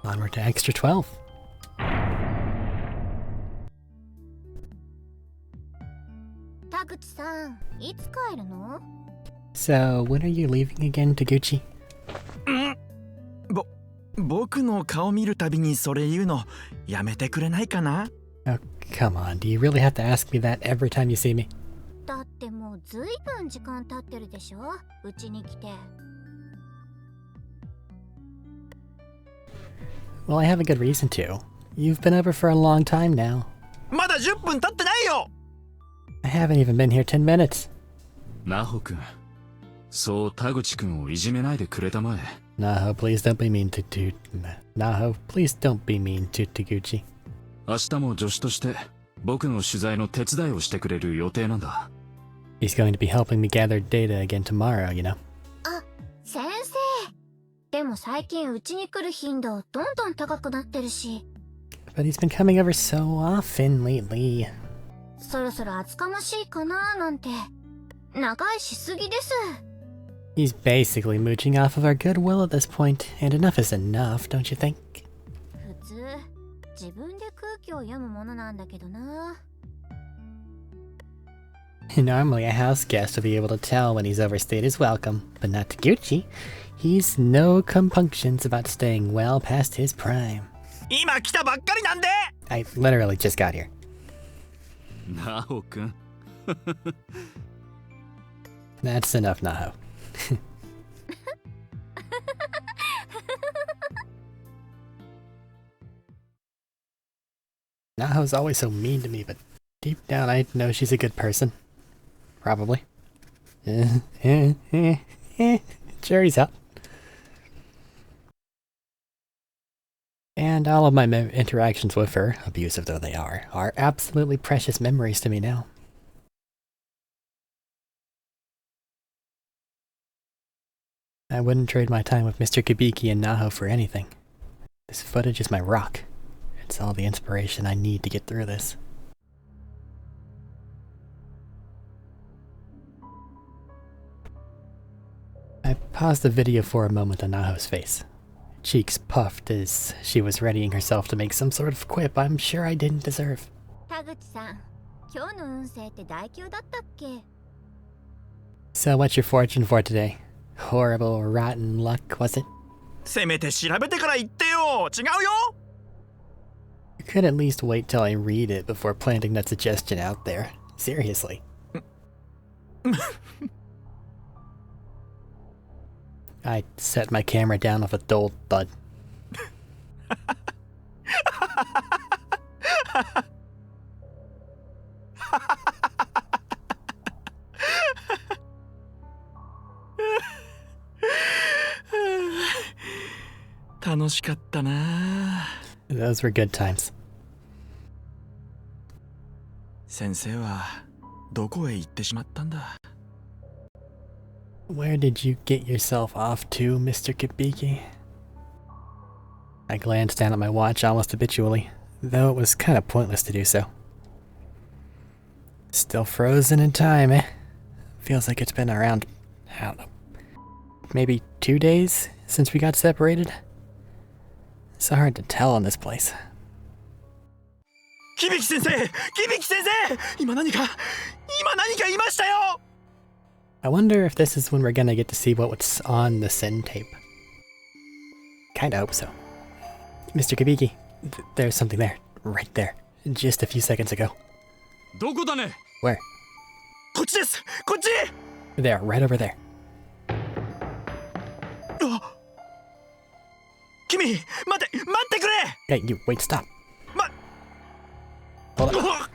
Onward to extra 12. So, when are you leaving again, Taguchi? 僕の顔見るたびにそれ言うのやめてくれないかな? Oh, come on. Do you really have to ask me that every time you see me? だってもうずいぶん時間経ってるでしょ、うちに来て。Well, I have a good reason to. You've been over for a long time now. まだ10分経ってないよ! I haven't even been here 10 minutes. ナホ君、そう田口君をいじめないでくれたまえ。Naho, please don't be mean to Naho, please don't be mean to Taguchi. 明日も助手として僕の取材の手伝いをしてくれる予定なんだ。He's going to be helping me gather data again tomorrow, you know. あ、先生。でも最近うちに来る頻度どんどん高くなってるし。But he's been coming over so often lately. そろそろ厚かましいかななんて。長いしすぎです。He's basically mooching off of our goodwill at this point, and enough is enough, don't you think? 普通、自分で空気を読むものなんだけどな。Normally, a house guest would be able to tell when he's overstayed his welcome, but not Taguchi. He's no compunctions about staying well past his prime. 今来たばっかりなんで! I literally just got here. ナホ君。That's enough, Naho. Naho's always so mean to me, but deep down I know she's a good person. Probably. Jury's out. And all of my interactions with her, abusive though they are absolutely precious memories to me now. I wouldn't trade my time with Mr. Kibiki and Naho for anything. This footage is my rock. It's all the inspiration I need to get through this. I paused the video for a moment on Naho's face. Cheeks puffed as she was readying herself to make some sort of quip I'm sure I didn't deserve. 田口さん、今日の運勢って大凶だったっけ? So what's your fortune for today? Horrible, rotten luck, was it? せめて調べてから言ってよ! 違うよ! You could at least wait till I read it before planting that suggestion out there. Seriously. I set my camera down with a dull thud. 楽しかったな。 Those were good times. 先生はどこへ行ってしまったんだ? Where did you get yourself off to, Mr. Kibiki? I glanced down at my watch almost habitually, though it was kind of pointless to do so. Still frozen in time, eh? Feels like it's been around, I don't know, maybe 2 days since we got separated? So hard to tell in this place. 響先生! 響先生! 今何か言いましたよ! I wonder if this is when we're gonna get to see what's on the SIN tape. Kinda hope so. Mr. Kibiki, there's something there. Right there. Just a few seconds ago. どこだね? Where? こっちです! こっち! There, right over there. 君! 待ってくれ! Hey, you, wait, stop. Hold on.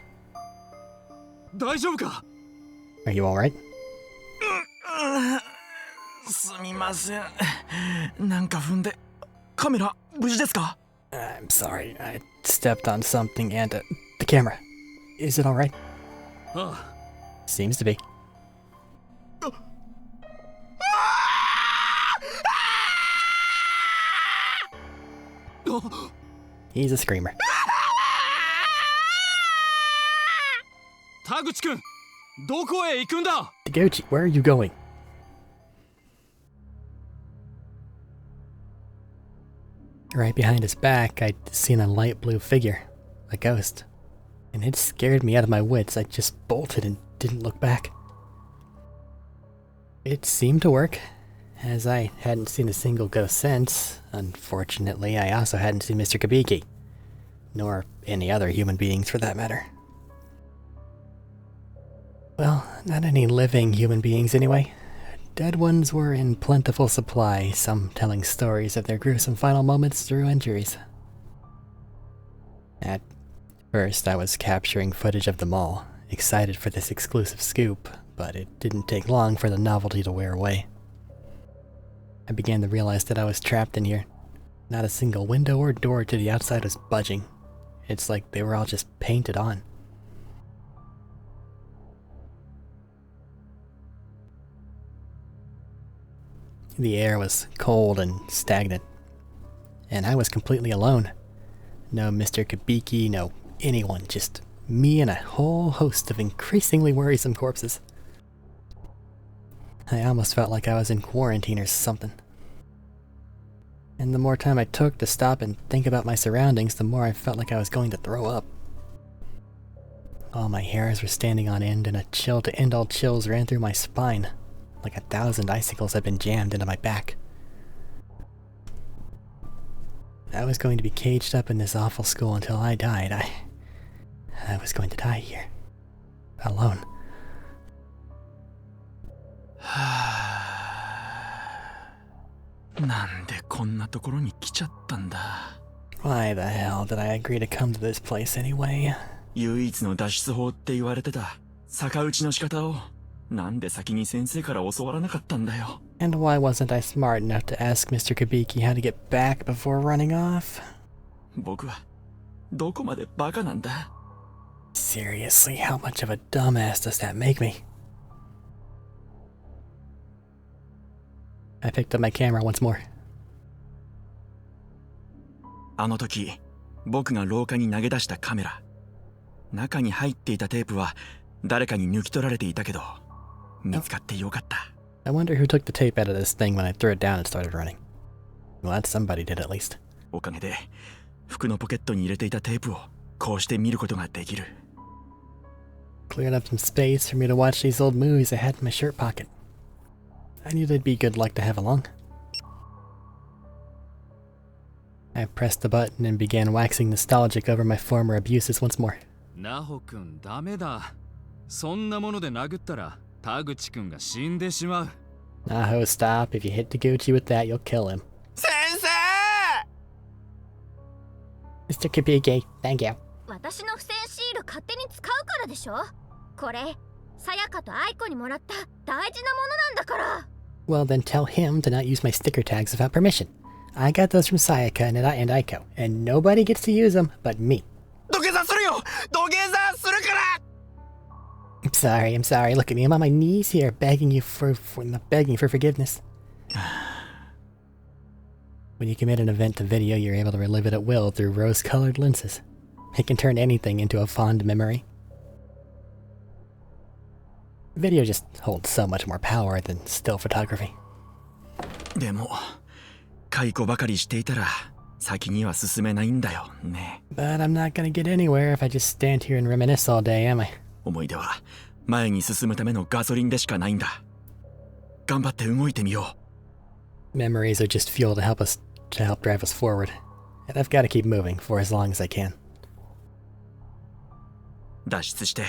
大丈夫か? Are you alright? すみません。なんか踏んで。カメラ、無事ですか? I'm sorry, I stepped on something and the camera. Is it alright? Seems to be. He's a screamer. 田口くん、どこへ行くんだ? Taguchi, where are you going? Right behind his back, I'd seen a light blue figure, a ghost, and it scared me out of my wits. I just bolted and didn't look back. It seemed to work, as I hadn't seen a single ghost since. Unfortunately, I also hadn't seen Mr. Kabiki, nor any other human beings for that matter. Well, not any living human beings anyway. Dead ones were in plentiful supply, some telling stories of their gruesome final moments through injuries. At first, I was capturing footage of them all, excited for this exclusive scoop, but it didn't take long for the novelty to wear away. I began to realize that I was trapped in here. Not a single window or door to the outside was budging. It's like they were all just painted on. The air was cold and stagnant, and I was completely alone. No Mr. Kabiki, no anyone, just me and a whole host of increasingly worrisome corpses. I almost felt like I was in quarantine or something. And the more time I took to stop and think about my surroundings, the more I felt like I was going to throw up. All my hairs were standing on end, and a chill to end all chills ran through my spine, like 1,000 icicles had been jammed into my back. I was going to be caged up in this awful school until I died. I was going to die here. Alone. Why the hell did I agree to come to this place anyway? 唯一の脱出法って言われてた逆打ちの仕方をなんで先に先生から教わらなかったんだよ。 And why wasn't I smart enough to ask Mr. Kabiki how to get back before running off? 僕はどこまでバカなんだ。 Seriously, how much of a dumbass does that make me? I picked up my camera once more. あの時、僕が廊下に投げ出したカメラ。中に入っていたテープは誰かに抜き取られていたけど、見つかってよかった。 I wonder who took the tape out of this thing when I threw it down and started running. Well, that somebody did at least. おかげで服のポケットに入れていたテープをこうして見ることができる。 Cleared up some space for me to watch these old movies I had in my shirt pocket. I knew they'd be good luck to have along. I pressed the button and began waxing nostalgic over my former abuses once more. ナホ君ダメだ。そんなもので殴ったら田口君が死んでしまう。 Naho, stop. If you hit Taguchi with that, you'll kill him. 先生 Mr. Kabiki, thank you. 私の付箋シール勝手に使うからでしょ。これさやかと愛子にもらった大事なものなんだから。 Well, then tell him to not use my sticker tags without permission. I got those from Sayaka and Aiko, and nobody gets to use them but me. 土下座するよ土下座するから I'm sorry. Look at me. I'm on my knees here, begging for forgiveness. When you commit an event to video, you're able to relive it at will through rose-colored lenses. It can turn anything into a fond memory. Video just holds so much more power than still photography. でも解雇ばかりしていたら先には進めないんだよね。 But I'm not gonna get anywhere if I just stand here and reminisce all day, am I? 思い出は前に進むためのガソリンでしかないんだ。頑張って動いてみよう。 Memories are just fuel to help drive us forward. And I've got to keep moving for as long as I can. 脱出して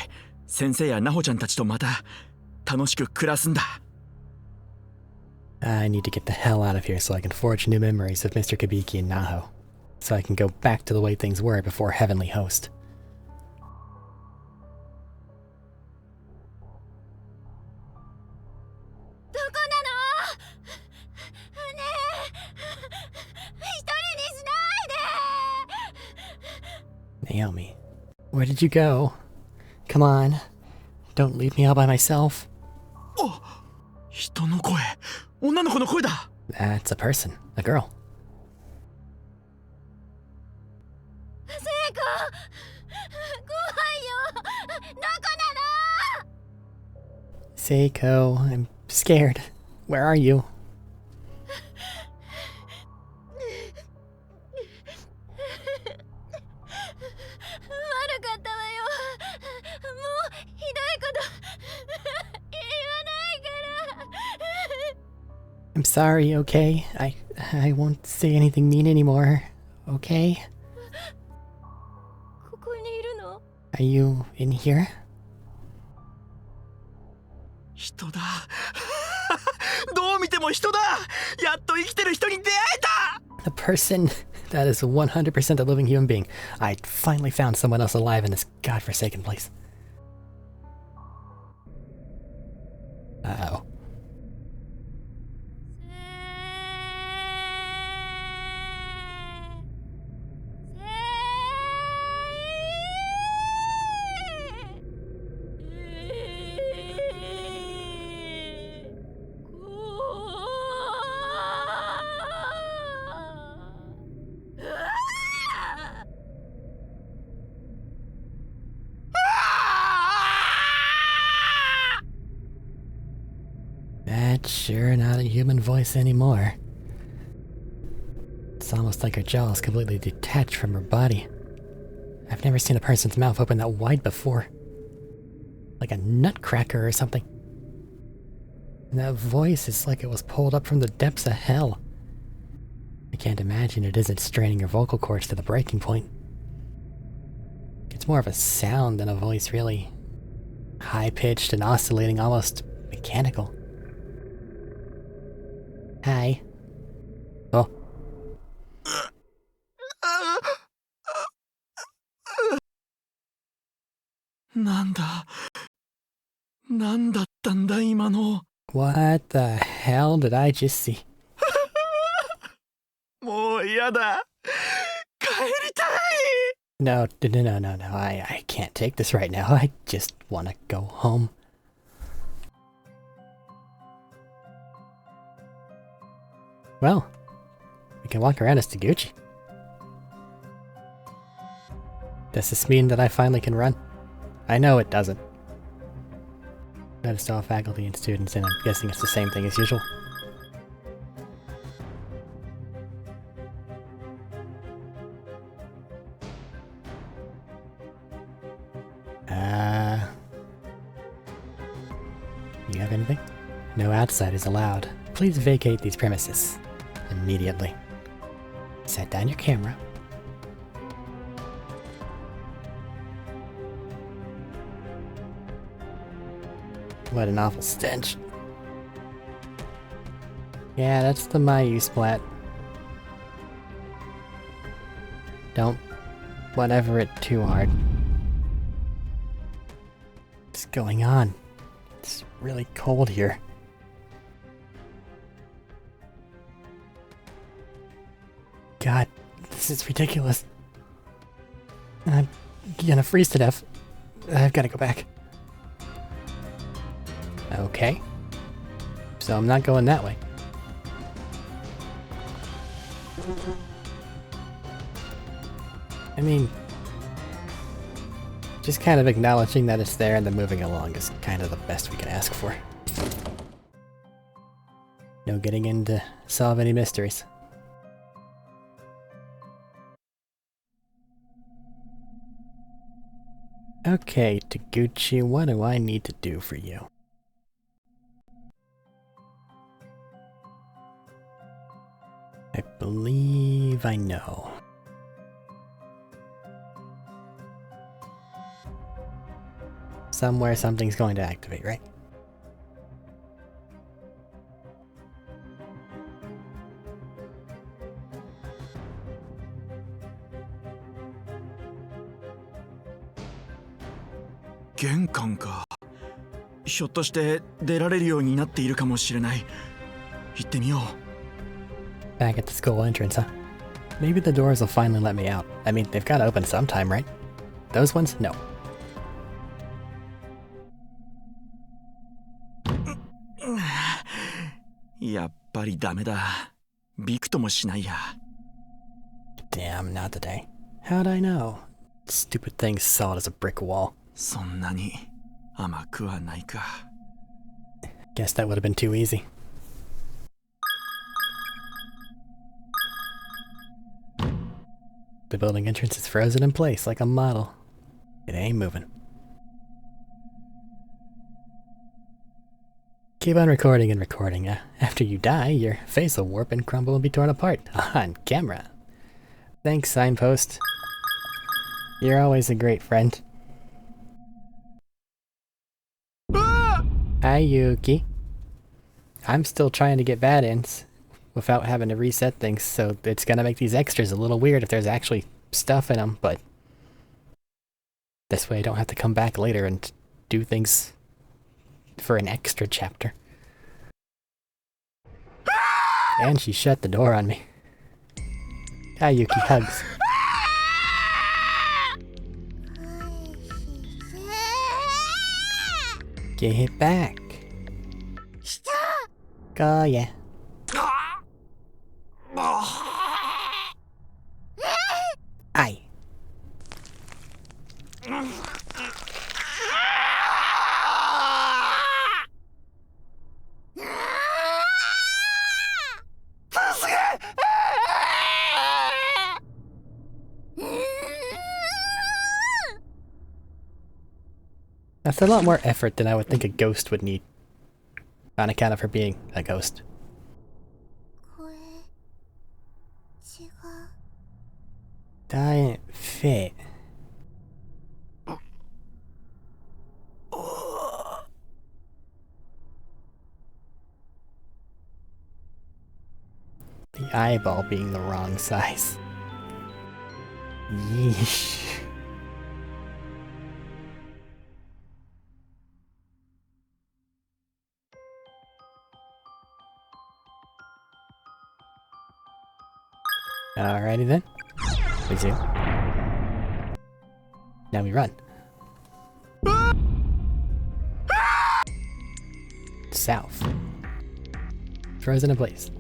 先生やナホちゃんたちとまた楽しく暮らすんだ。 I need to get the hell out of here so I can forge new memories of Mr. Kabiki and Naho. So I can go back to the way things were before Heavenly Host. どこなの？ねえ、一人にしないで。 Naomi, where did you go? Come on. Don't leave me all by myself. お、人の声、女の子の声だ。 That's a person, a girl. 聖子、怖いよ。どこなの？ Seiko, I'm scared. Where are you? I'm sorry, okay? I won't say anything mean anymore, okay? ここにいるの？ Are you in here? 人だどう見ても人だやっと生きてる人に出会えた The person that is 100% a living human being. I finally found someone else alive in this godforsaken place. Uh-oh. That's sure not a human voice anymore. It's almost like her jaw is completely detached from her body. I've never seen a person's mouth open that wide before. Like a nutcracker or something. And that voice is like it was pulled up from the depths of hell. I can't imagine it isn't straining her vocal cords to the breaking point. It's more of a sound than a voice, really. High-pitched and oscillating, almost mechanical. Hi. Oh. なんだなんだったんだ今の What the hell did I just see? もう嫌だ帰りたい No, I can't take this right now. I just wanna go home. Well, we can walk around as Taguchi. Does this mean that I finally can run? I know it doesn't. Noticed all faculty and students, and I'm guessing it's the same thing as usual. You have anything? No outsiders allowed. Please vacate these premises. Immediately. Set down your camera. What an awful stench. Yeah, that's the Mayu splat. Don't whatever it too hard. What's going on? It's really cold here. God, this is ridiculous. I'm gonna freeze to death. I've gotta go back. Okay. So I'm not going that way. I mean, just kind of acknowledging that it's there and then moving along is kind of the best we can ask for. No getting in to solve any mysteries. Okay, Taguchi, what do I need to do for you? I believe I know. Somewhere something's going to activate, right?玄関かひょっとして出られるようになっているかもしれない行ってみよう Back at the school entrance, huh? Maybe the doors will finally let me out. I mean, they've got to open sometime, right? Those ones? No. やっぱりダメだびくともしないや Damn, not today. How'd I know? Stupid thing's solid as a brick wall. そんなに甘くはないか Guess that would have been too easy. The building entrance is frozen in place like a model. It ain't moving. Keep on recording and recording. After you die, your face will warp and crumble and be torn apart. On camera. Thanks, Signpost. You're always a great friend. Hi, Yuki. I'm still trying to get bad-ins without having to reset things, so it's gonna make these extras a little weird if there's actually stuff in them, but this way I don't have to come back later and do things for an extra chapter. And she shut the door on me. Hi, Yuki. Hugs. Get back. Go, yeah. Aye. That's a lot more effort than I would think a ghost would need, on account of her being a ghost. Doesn't fit. The eyeball being the wrong size. Yeesh. Alrighty then. Resume. Now we run. South. Frozen in place.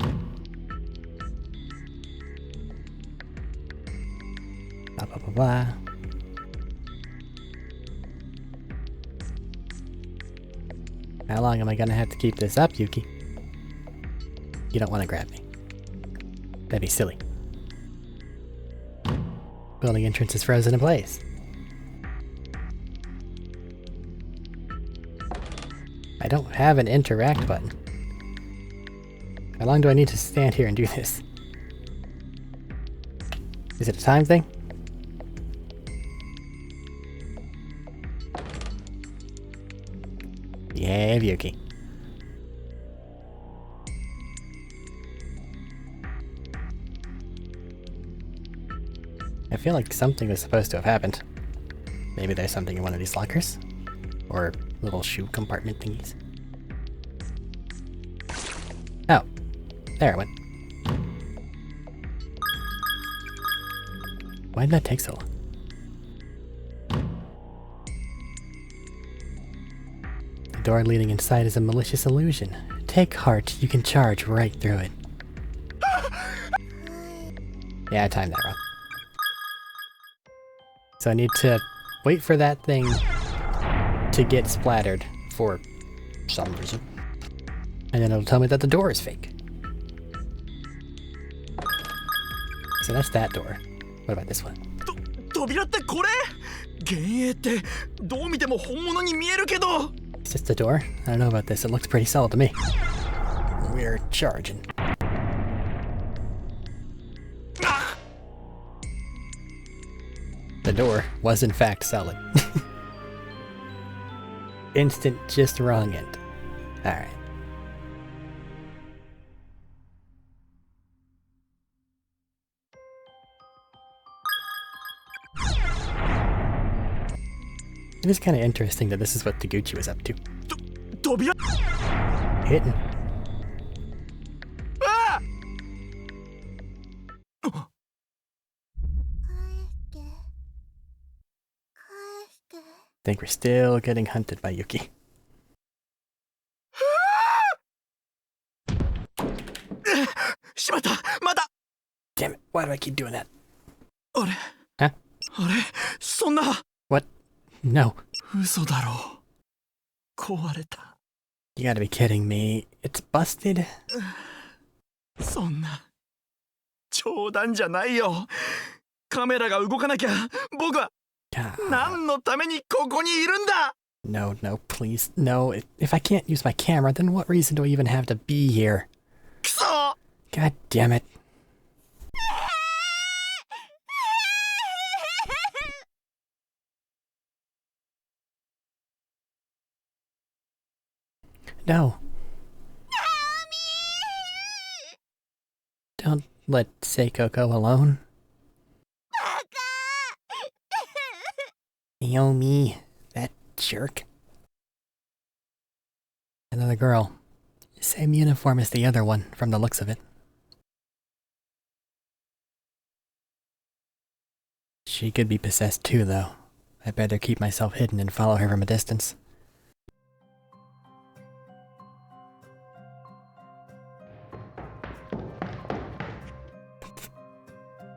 Blah blah blah blah. How long am I gonna have to keep this up, Yuki? You don't want to grab me. That'd be silly. Building entrance is frozen in place. I don't have an interact button. How long do I need to stand here and do this? Is it a time thing? Behave, Yuki. I feel like something was supposed to have happened. Maybe there's something in one of these lockers? Or little shoe compartment thingies. Oh, there it went. Why did that take so long? The door leading inside is a malicious illusion. Take heart, you can charge right through it. Yeah, I timed that wrong. So I need to wait for that thing to get splattered for some reason. And then it'll tell me that the door is fake. So that's that door. What about this one? 扉ってこれ？幻影ってどう見ても本物に見えるけど。 It's just a door? I don't know about this. It looks pretty solid to me. We're charging. The door was in fact solid. Instant just wrong end. Alright. It is kind of interesting that this is what Taguchi was up to. 扉？ Hitting. Think we're still getting hunted by Yuki. しまった！まだ！ Damn it, why do I keep doing that? あれ？ Huh? あれ？そんな！ What? No. 嘘だろ。壊れた。 You gotta be kidding me. It's busted? そんな。冗談じゃないよ。カメラが動かなきゃ僕は God. 何のためにここにいるんだ。No, no, please. No, if I can't use my camera, then what reason do I even have to be here? God damn it. No. Don't let Seiko go alone. Naomi, that jerk. Another girl. Same uniform as the other one, from the looks of it. She could be possessed too, though. I'd better keep myself hidden and follow her from a distance.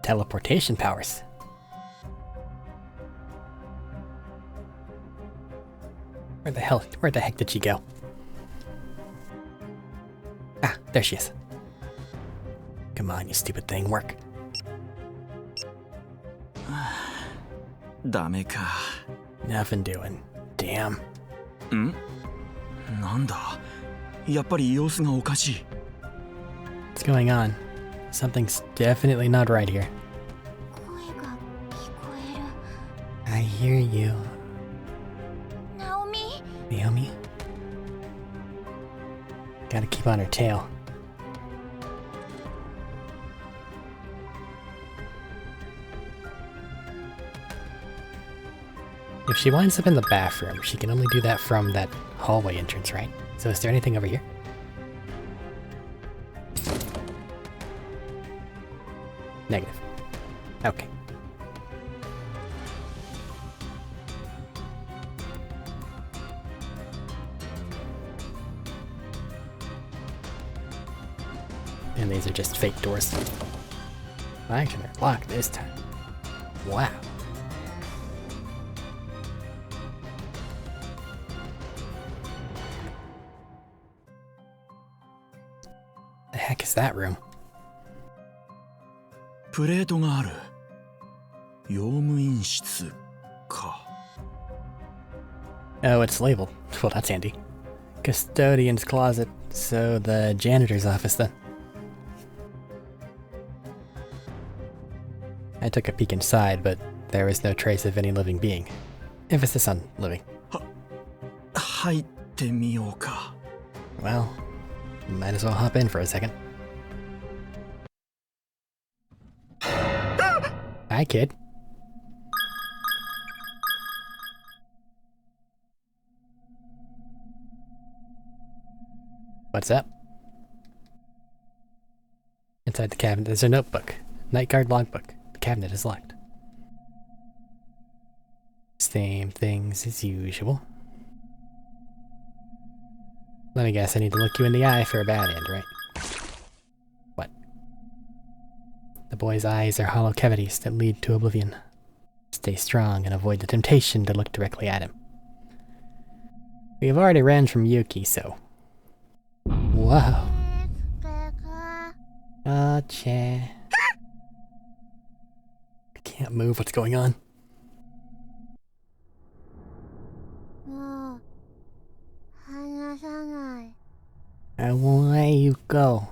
Teleportation powers. Where the heck did she go? Ah, there she is. Come on, you stupid thing, work. ダメか。 Nothing doing. Damn. ん？なんだ？やっぱり様子がおかしい。 What's going on? Something's definitely not right here. 声が聞こえる。 I hear you. ナオミ。 Naomi? Gotta keep on her tail. If she winds up in the bathroom, she can only do that from that hallway entrance, right? So is there anything over here? Negative. Okay. And these are just fake doors. Actually, they're locked this time. Wow. The heck is that room? プレートがある。用務員室か。Oh, it's labeled. Well, that's handy. Custodian's closet. So the janitor's office then. I took a peek inside, but there was no trace of any living being. Emphasis on living. 入ってみようか。 Well, might as well hop in for a second. Hi, kid. What's up? Inside the cabinet, there's a notebook. Night guard logbook. The cabinet is locked. Same things as usual. Let me guess, I need to look you in the eye for a bad end, right? What? The boy's eyes are hollow cavities that lead to oblivion. Stay strong and avoid the temptation to look directly at him. We have already ran from Yuki, so... Whoa. Gotcha. I can't move, what's going on? もう話さない。 I won't let you go.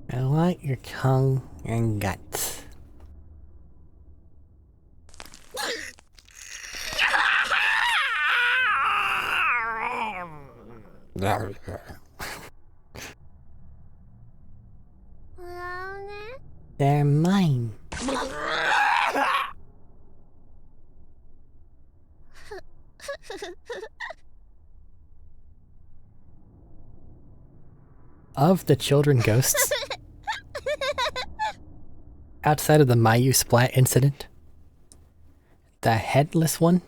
I want your tongue and guts. They're mine. Of the children ghosts, outside of the Mayu splat incident, the headless one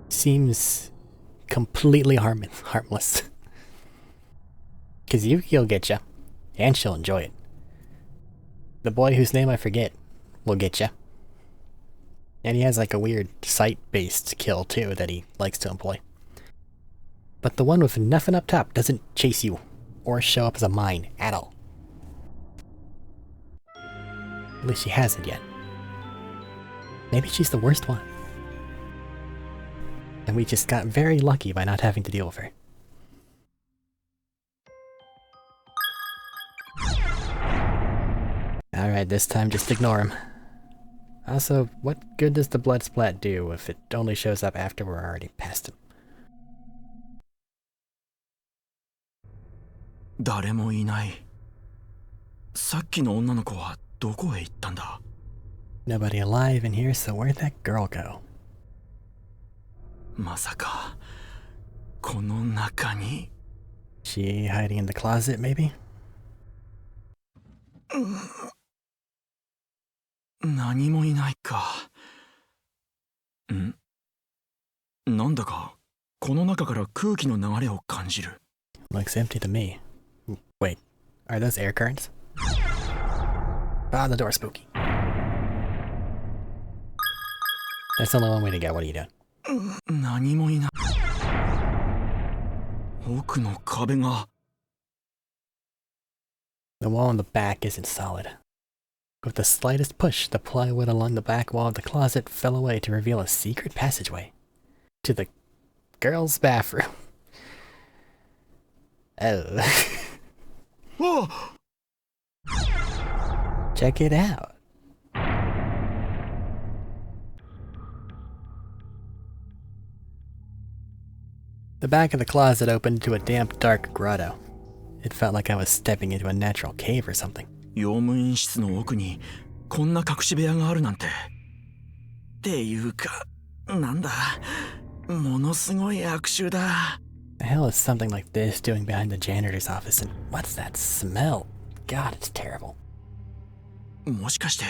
seems completely harmless. Because Yuki'll get ya, and she'll enjoy it. The boy whose name I forget will get ya. And he has like a weird sight-based kill too that he likes to employ. but the one with nothing up top doesn't chase you or show up as a mine at all. At least she hasn't yet. Maybe she's the worst one. And we just got very lucky by not having to deal with her. Alright, this time just ignore him. Also, what good does the blood splat do if it only shows up after we're already past him? 誰もいない。さっきの女の子はどこへ行ったんだ? Nobody alive in here, so where'd that girl go? まさかこの中に She hiding in the closet, maybe? 何もいないか。なんだかこの中から空気の流れを感じる。 Looks empty to me. Wait, are those air currents? Ah, the door's spooky. There's only one way to go. What are you doing? 何もいない。奥の壁が。 The wall in the back isn't solid. With the slightest push, the plywood along the back wall of the closet fell away to reveal a secret passageway to the girls' bathroom. Oh. Whoa! Check it out. The back of the closet opened to a damp, dark grotto. It felt like I was stepping into a natural cave or something. 用務員室の奥にこんな隠し部屋があるなんて。っていうか、なんだ、ものすごい悪臭だ。 The hell is something like this doing behind the janitor's office, and what's that smell? God, it's terrible. もしかして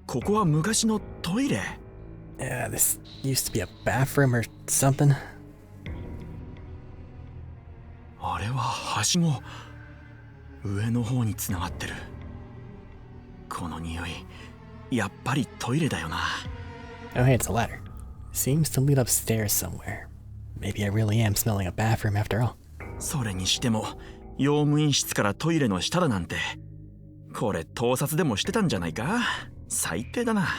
ここは昔のトイレ? Yeah, this used to be a bathroom or something. あれははしご。上の方に繋がってる。この匂い、やっぱりトイレだよな。 Oh hey, it's a ladder. Seems to lead upstairs somewhere. Maybe I really am smelling a bathroom after all. それにしても、用務員室からトイレの下だなんて。これ盗撮でもしてたんじゃないか？最低だな。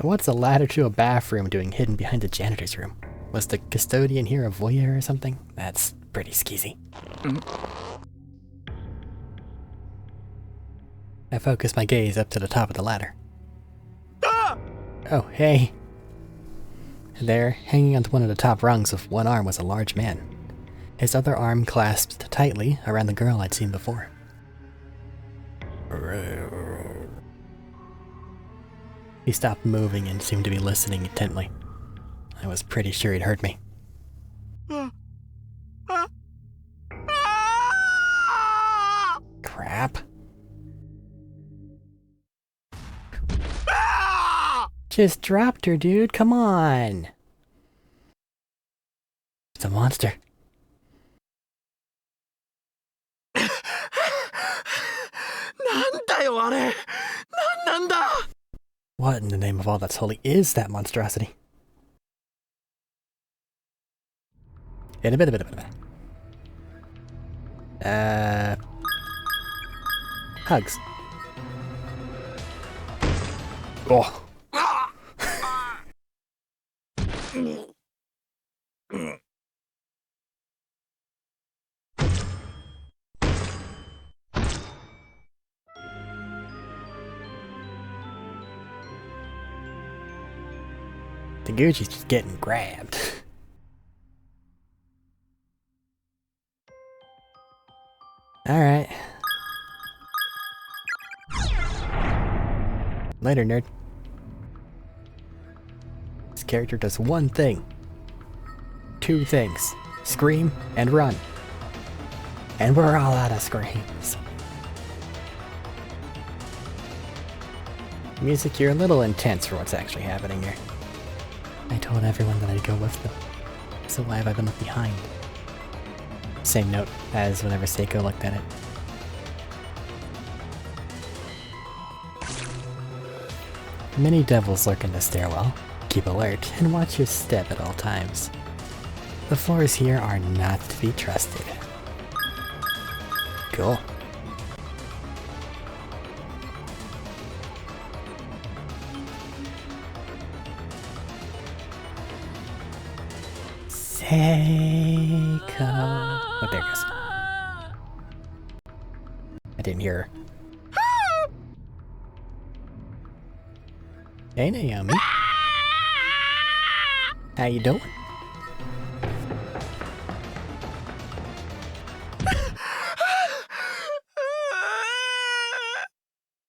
What's a ladder to a bathroom doing hidden behind the janitor's room? Was the custodian here a voyeur or something? That's pretty skeezy. I focused my gaze up to the top of the ladder. Oh, hey. There, hanging onto one of the top rungs with one arm was a large man. His other arm clasped tightly around the girl I'd seen before. He stopped moving and seemed to be listening intently. I was pretty sure he'd heard me. Crap. Just dropped her, dude. Come on. It's a monster. なんだよあれ。なんだ。 What in the name of all that's holy is that monstrosity? In a bit. Hugs. Oh. Taguchi's just getting grabbed. Alright. Later, nerd. This character does one thing. Two things. Scream and run. And we're all out of screams. Music, you're a little intense for what's actually happening here. I told everyone that I'd go with them. So why have I been left behind? Same note as whenever Seiko looked at it. Many devils lurk in the stairwell. Keep alert and watch your step at all times. The floors here are not to be trusted. Cool. Seiko. Oh, there it goes. I didn't hear her. Hey, Naomi. How you doing?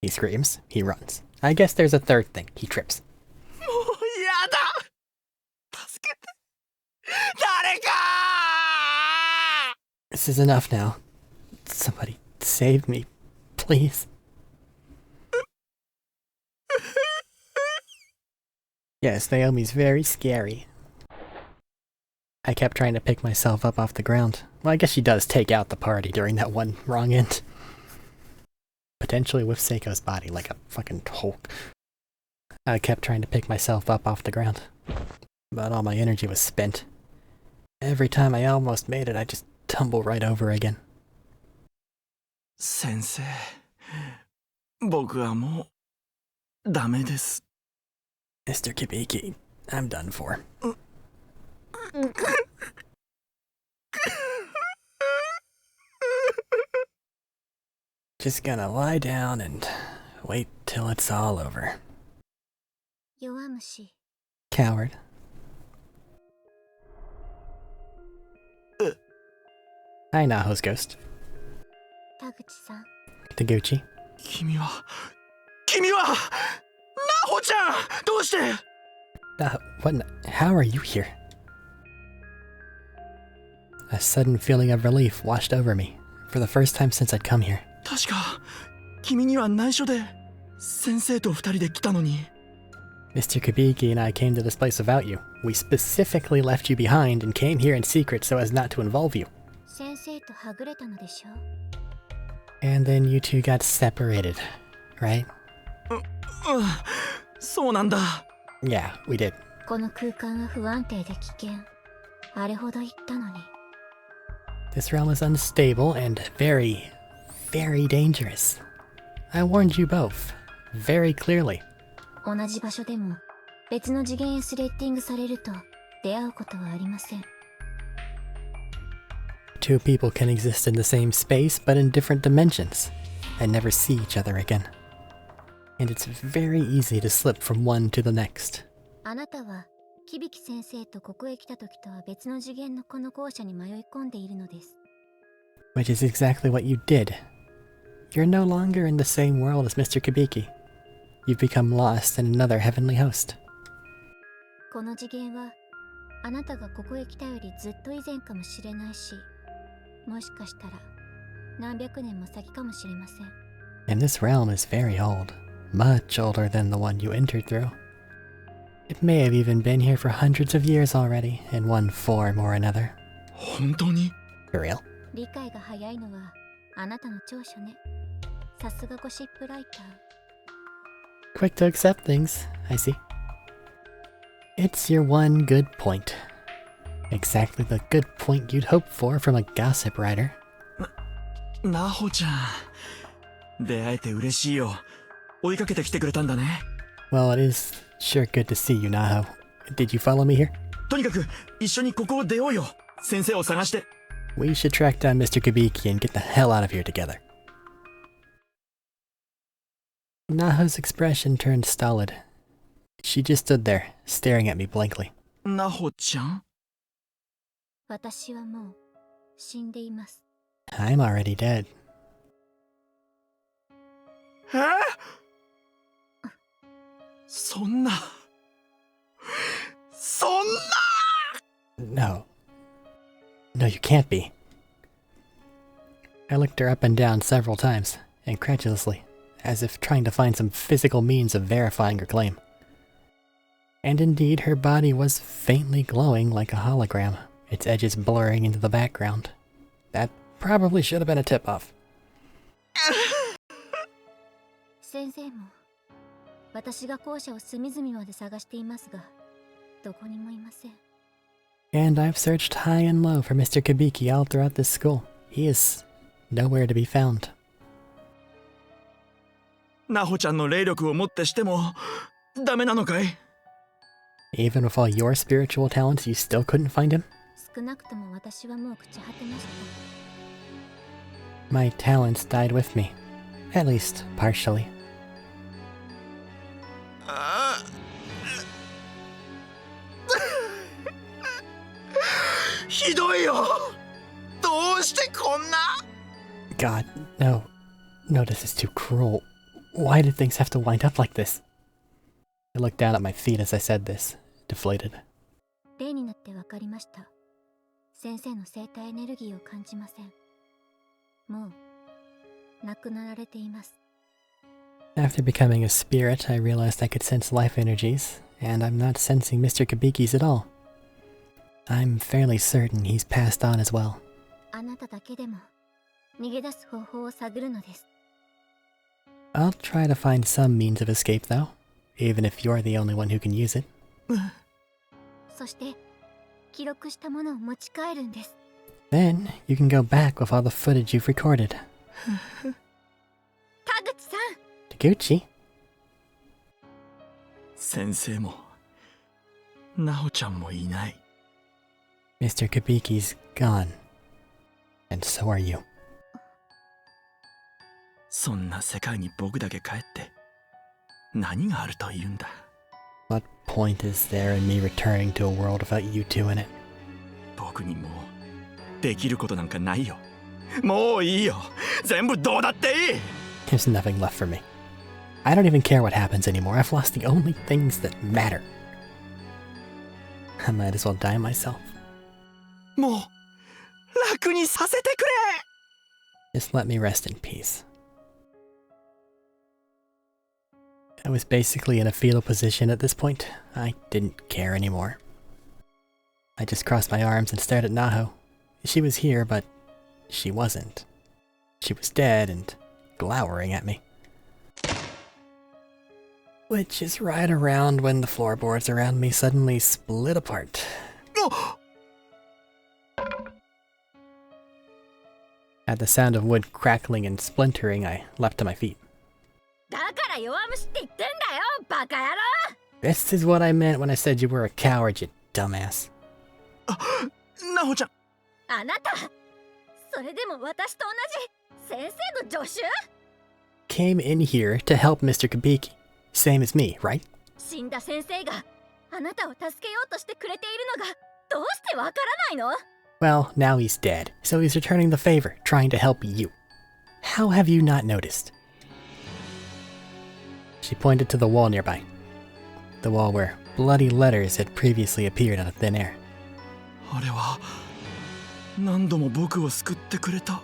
He screams. He runs. I guess there's a third thing. He trips. This is enough now. Somebody save me, please. Yes, Naomi's very scary. I kept trying to pick myself up off the ground. Well, I guess she does take out the party during that one wrong end. Potentially with Seiko's body, like a fucking Hulk. I kept trying to pick myself up off the ground, but all my energy was spent. Every time I almost made it, I just tumble right over again. 先生、僕はもうダメです。 Mr. Kibiki, I'm done for. Just gonna lie down and wait till it's all over. 弱虫。 Coward. Hi, Naho's ghost. 田口さん。 Taguchi. 君はナホちゃん、どうして？ How are you here? A sudden feeling of relief washed over me, for the first time since I'd come here. 確か君には内緒で先生と二人で来たのに。 Mr. Kubiki and I came to this place without you. We specifically left you behind and came here in secret so as not to involve you. 先生とはぐれたのでしょ。 And then you two got separated, right? そうなんだ。 Yeah, we did. この空間は不安定で危険。あれほど言ったのに。 This realm is unstable and very, very dangerous. I warned you both, very clearly. 同じ場所でも別の次元へスレッティングされると出会うことはありません。 Two people can exist in the same space but in different dimensions and never see each other again. And it's very easy to slip from one to the next. あなたは響先生とここへ来た時とは別の次元のこの校舎に迷い込んでいるのです。 Which is exactly what you did. You're no longer in the same world as Mr. Kibiki. You've become lost in another heavenly host. この次元はあなたがここへ来たよりずっと以前かもしれないし、もしかしたら何百年も先かもしれません。 And this realm is very old, much older than the one you entered through. It may have even been here for hundreds of years already, in one form or another. 本当に？ For real? 理解が早いのはあなたの長所ね。さすがゴシップライター。 Quick to accept things, I see. It's your one good point. Exactly the good point you'd hope for from a gossip writer. ナホちゃん、出会えて嬉しいよ。追いかけてきてくれたんだね。 Well, it is sure good to see you, Naho. Did you follow me here? とにかく一緒にここを出ようよ。先生を探して。 We should track down Mr. Kubiki and get the hell out of here together. Naho's expression turned stolid. She just stood there, staring at me blankly. ナホちゃん？ 私はもう死んでいます。 I'm already dead. そんな。 No. No, you can't be. I looked her up and down several times, incredulously, as if trying to find some physical means of verifying her claim. And indeed, her body was faintly glowing like a hologram, its edges blurring into the background. That probably should have been a tip-off. 先生も私が校舎を隅々まで探していますが、どこにもいません。And I've searched high and low for Mr. Kabiki all throughout this school. He is nowhere to be found. ナホちゃんの霊力をもってしてもダメなのかい？ Even with all your spiritual talents, you still couldn't find him? 少なくとも私はもう朽ち果てました。 My talents died with me. At least, partially. ひどいよ。どうしてこんな？ God, no. No, this is too cruel. Why did things have to wind up like this? I looked down at my feet as I said this, deflated. 例になって分かりました。先生の生体エネルギーを感じません。もう亡くなられています。 After becoming a spirit, I realized I could sense life energies, and I'm not sensing Mr. Kabiki's at all. I'm fairly certain he's passed on as well. あなただけでも逃げ出す方法を探るのです。 I'll try to find some means of escape though, even if you're the only one who can use it. そして記録したものを持ち帰るんです。 Then, you can go back with all the footage you've recorded. 田口さん、 Taguchi? 先生もナホちゃんもいない。 Mr. Kabiki's gone. And so are you. そんな世界に僕だけ帰って何があるというんだ。 What point is there in me returning to a world without you two in it? 僕にもうできることなんかないよ。もういいよ。全部どうだっていい。 There's nothing left for me. I don't even care what happens anymore. I've lost the only things that matter. I might as well die myself. もう楽にさせてくれ。 Just let me rest in peace. I was basically in a fetal position at this point. I didn't care anymore. I just crossed my arms and stared at Naho. She was here, but she wasn't. She was dead and glowering at me. Which is right around when the floorboards around me suddenly split apart. At the sound of wood crackling and splintering, I leapt to my feet. だから弱虫って言ってんだよ、バカ野郎。 This is what I meant when I said you were a coward, you dumbass. ナホちゃん。あなた、それでも私と同じ先生の助手？ Came in here to help Mr. Kabiki. Same as me, right? 死んだ先生があなたを助けようとしてくれているのがどうしてわからないの？ Well, now he's dead, so he's returning the favor, trying to help you. How have you not noticed? She pointed to the wall nearby. The wall where bloody letters had previously appeared out of thin air. あれは何度も僕を救ってくれた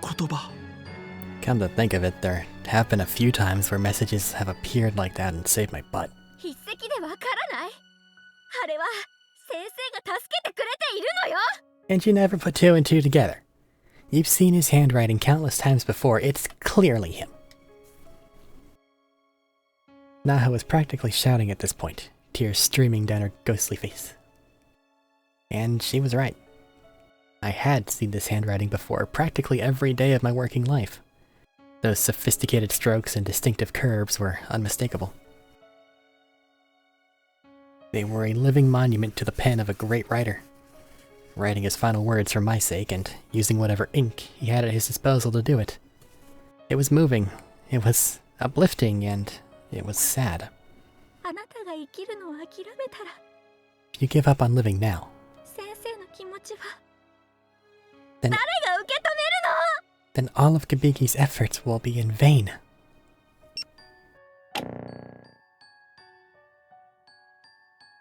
言葉。 Come to think of it, there have been a few times where messages have appeared like that and saved my butt. 筆跡でわからない？あれは先生が助けてくれているのよ。 And you never put two and two together. You've seen his handwriting countless times before. It's clearly him. Naha was practically shouting at this point, tears streaming down her ghostly face. And she was right. I had seen this handwriting before practically every day of my working life. Those sophisticated strokes and distinctive curves were unmistakable. They were a living monument to the pen of a great writer, writing his final words for my sake and using whatever ink he had at his disposal to do it. It was moving, it was uplifting, and it was sad. あなたが生きるのを諦めたら、 If you give up on living now, 先生の気持ちは then, 誰が受け止めるの？ then all of Kabiki's efforts will be in vain.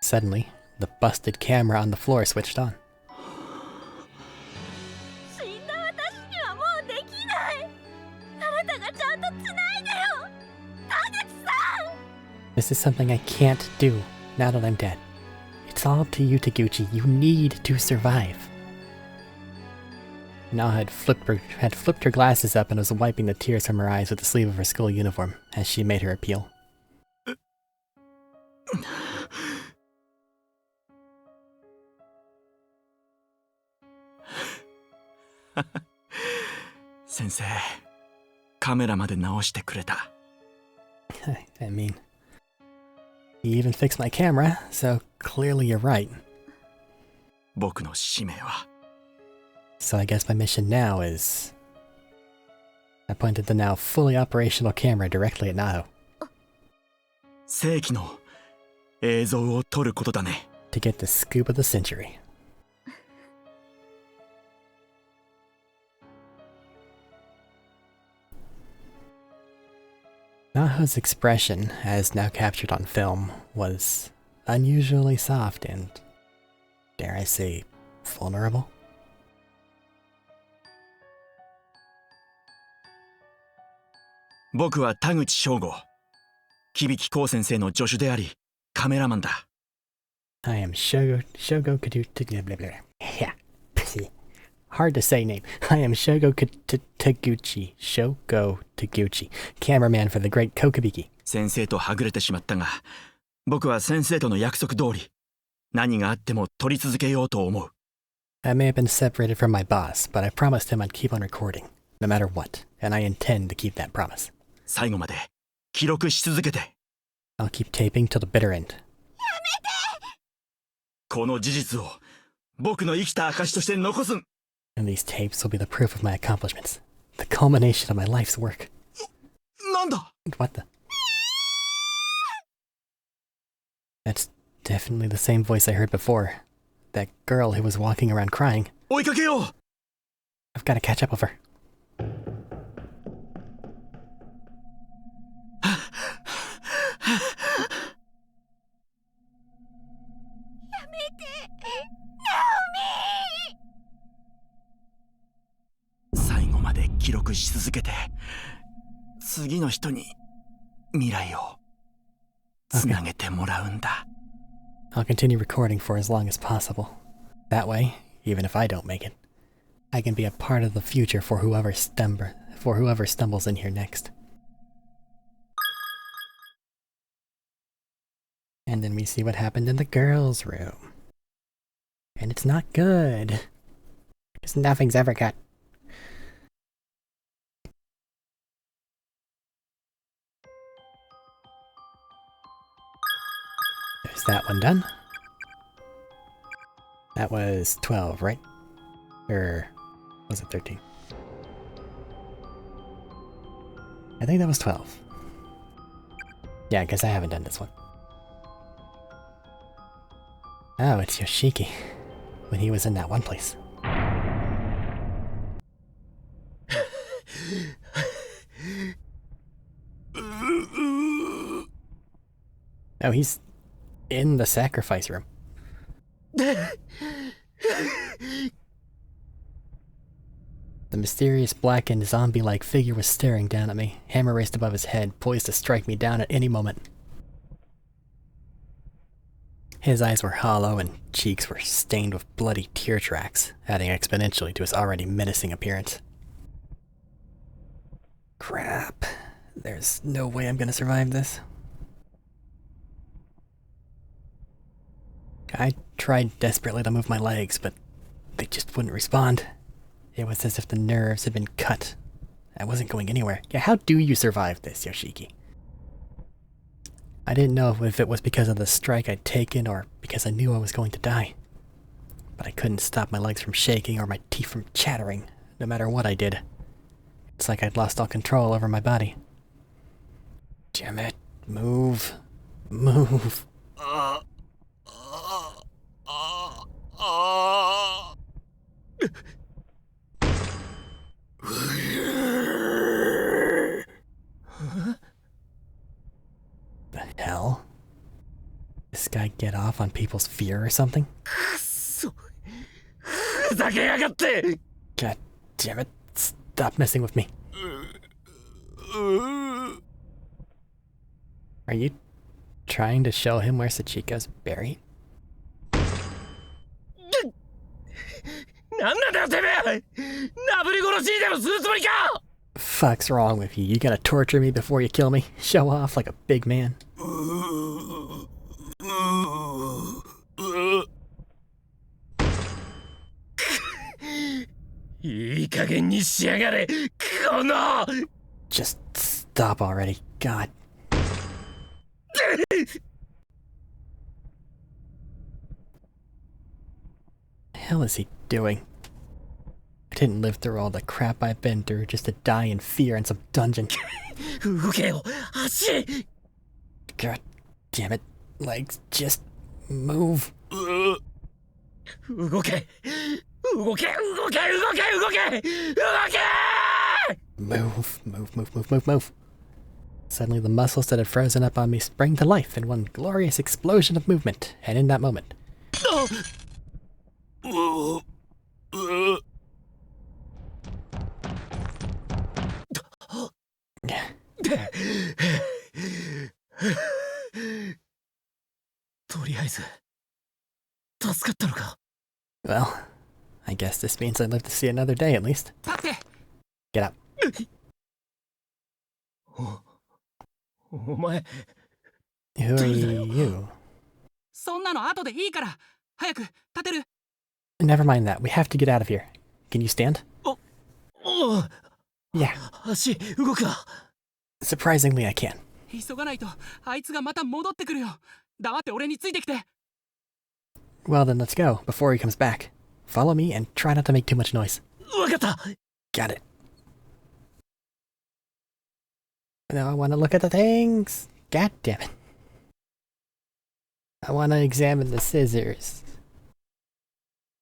Suddenly, the busted camera on the floor switched on. 死んだ私にはもうできない。あなたがちゃんとつないでよ、田口さん。 This is something I can't do now that I'm dead. It's all up to you, Taguchi. You need to survive. Naha had flipped her glasses up and was wiping the tears from her eyes with the sleeve of her school uniform as she made her appeal. 先生、カメラまで直してくれた。I mean, you even fixed my camera, so clearly you're right. 僕の使命は So I guess my mission now is... I pointed the now fully operational camera directly at Naho 世紀の映像を撮ることだね。 to get the scoop of the century. Naho's expression, as now captured on film, was unusually soft and, dare I say, vulnerable? 僕は田口翔吾、響光先生の助手でありカメラマンだ。 I am Shogo yeah, hard to say name. I am Shogo Taguchi. Shogo Taguchi, cameraman for the great Kokubiki. 先生とはぐれてしまったが、僕は先生との約束通り何があっても撮り続けようと思う。 I may have been separated from my boss, but I promised him I'd keep on recording, no matter what, and I intend to keep that promise. 最後まで記録し続けて。 I'll keep taping till the bitter end. この事実を僕の生きた証として残すん。 And these tapes will be the proof of my accomplishments, the culmination of my life's work. なんだ？ What the? That's definitely the same voice I heard before. That girl who was walking around crying. 追いかけよう。 I've got to catch up with her. Naomi! 最後まで記録し続けて、次の人に未来をつなげてもらうんだ。 I'll continue recording for as long as possible. That way, even if I don't make it, I can be a part of the future for whoever stumbles in here next. And then we see what happened in the girls' room. And it's not good. Because nothing's ever good. There's that one done. That was 12, right? Or was it 13? I think that was 12. Yeah, because I haven't done this one. Oh, it's Yoshiki. When he was in that one place. Oh, he's in the sacrifice room. The mysterious blackened zombie-like figure was staring down at me, hammer raised above his head, poised to strike me down at any moment. His eyes were hollow and cheeks were stained with bloody tear tracks, adding exponentially to his already menacing appearance. Crap. There's no way I'm gonna survive this. I tried desperately to move my legs, but they just wouldn't respond. It was as if the nerves had been cut. I wasn't going anywhere. Yeah, how do you survive this, Yoshiki? I didn't know if it was because of the strike I'd taken or because I knew I was going to die. But I couldn't stop my legs from shaking or my teeth from chattering, no matter what I did. It's like I'd lost all control over my body. Damn it. Move. Move. The hell? This guy get off on people's fear or something? God damn it. Stop messing with me. Are you trying to show him where Sachiko's buried? Fuck's wrong with you? You gonna torture me before you kill me? Show off like a big man. 加減にしやがれ、この Just stop already. God. Hell is he doing? I didn't live through all the crap I've been through just to die in fear in some dungeon. 動けよ、足 God damn it. Legs, just move. 動け動け動け動け動け動け Move. Suddenly the muscles that had frozen up on me sprang to life in one glorious explosion of movement, and in that moment... Yeah. とりあえず助かったのか Well, I guess this means I live to see another day at least. Get up. お前 Who are you? そんなの後でいいから早く立てる Never mind that. We have to get out of here. Can you stand? お Yeah. 足動くな Surprisingly, I can. 急がないとあいつがまた戻ってくるよ黙って俺についてきて Well then, let's go, before he comes back. Follow me and try not to make too much noise. わかった Got it. Now I want to look at the things. God damn it. I want to examine the scissors.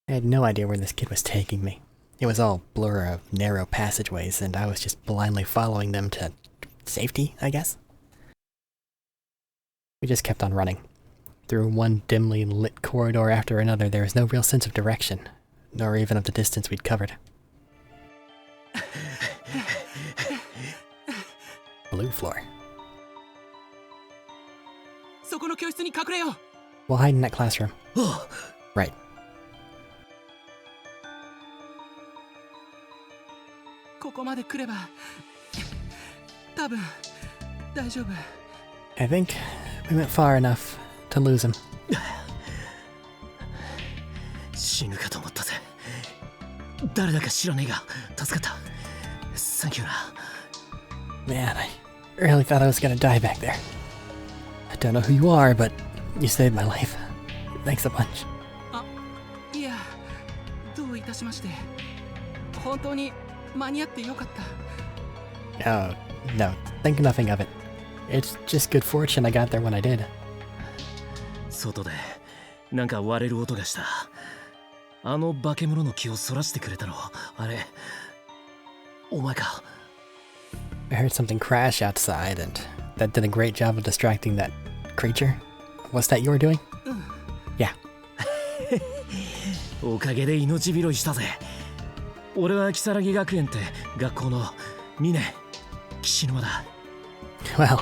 I had no idea where this kid was taking me. It was all blur of narrow passageways, and I was just blindly following them to safety, I guess? We just kept on running. Through one dimly lit corridor after another, there was no real sense of direction, nor even of the distance we'd covered. Blue floor. そこの教室に隠れよう We'll hide in that classroom. あ Right. ここまで来れば多分大丈夫 I think we went far enough to lose him. 死ぬかと思ったぜ誰だか知らねえが助かったサンキューな Man, I really thought I was gonna die back there. I don't know who you are, but you saved my life. Thanks a bunch. あいやどういたしまして本当に間に合ってよかった Oh, no, think nothing of it. It's just good fortune I got there when I did. 外でなんか割れる音がしたあの化け物の気をそらしてくれたのあれお前か I heard something crash outside, and that did a great job of distracting that creature. Was that you were doing? Yeah. おかげで命拾いしたぜ俺は如月学園って学校の2年岸沼だ Well,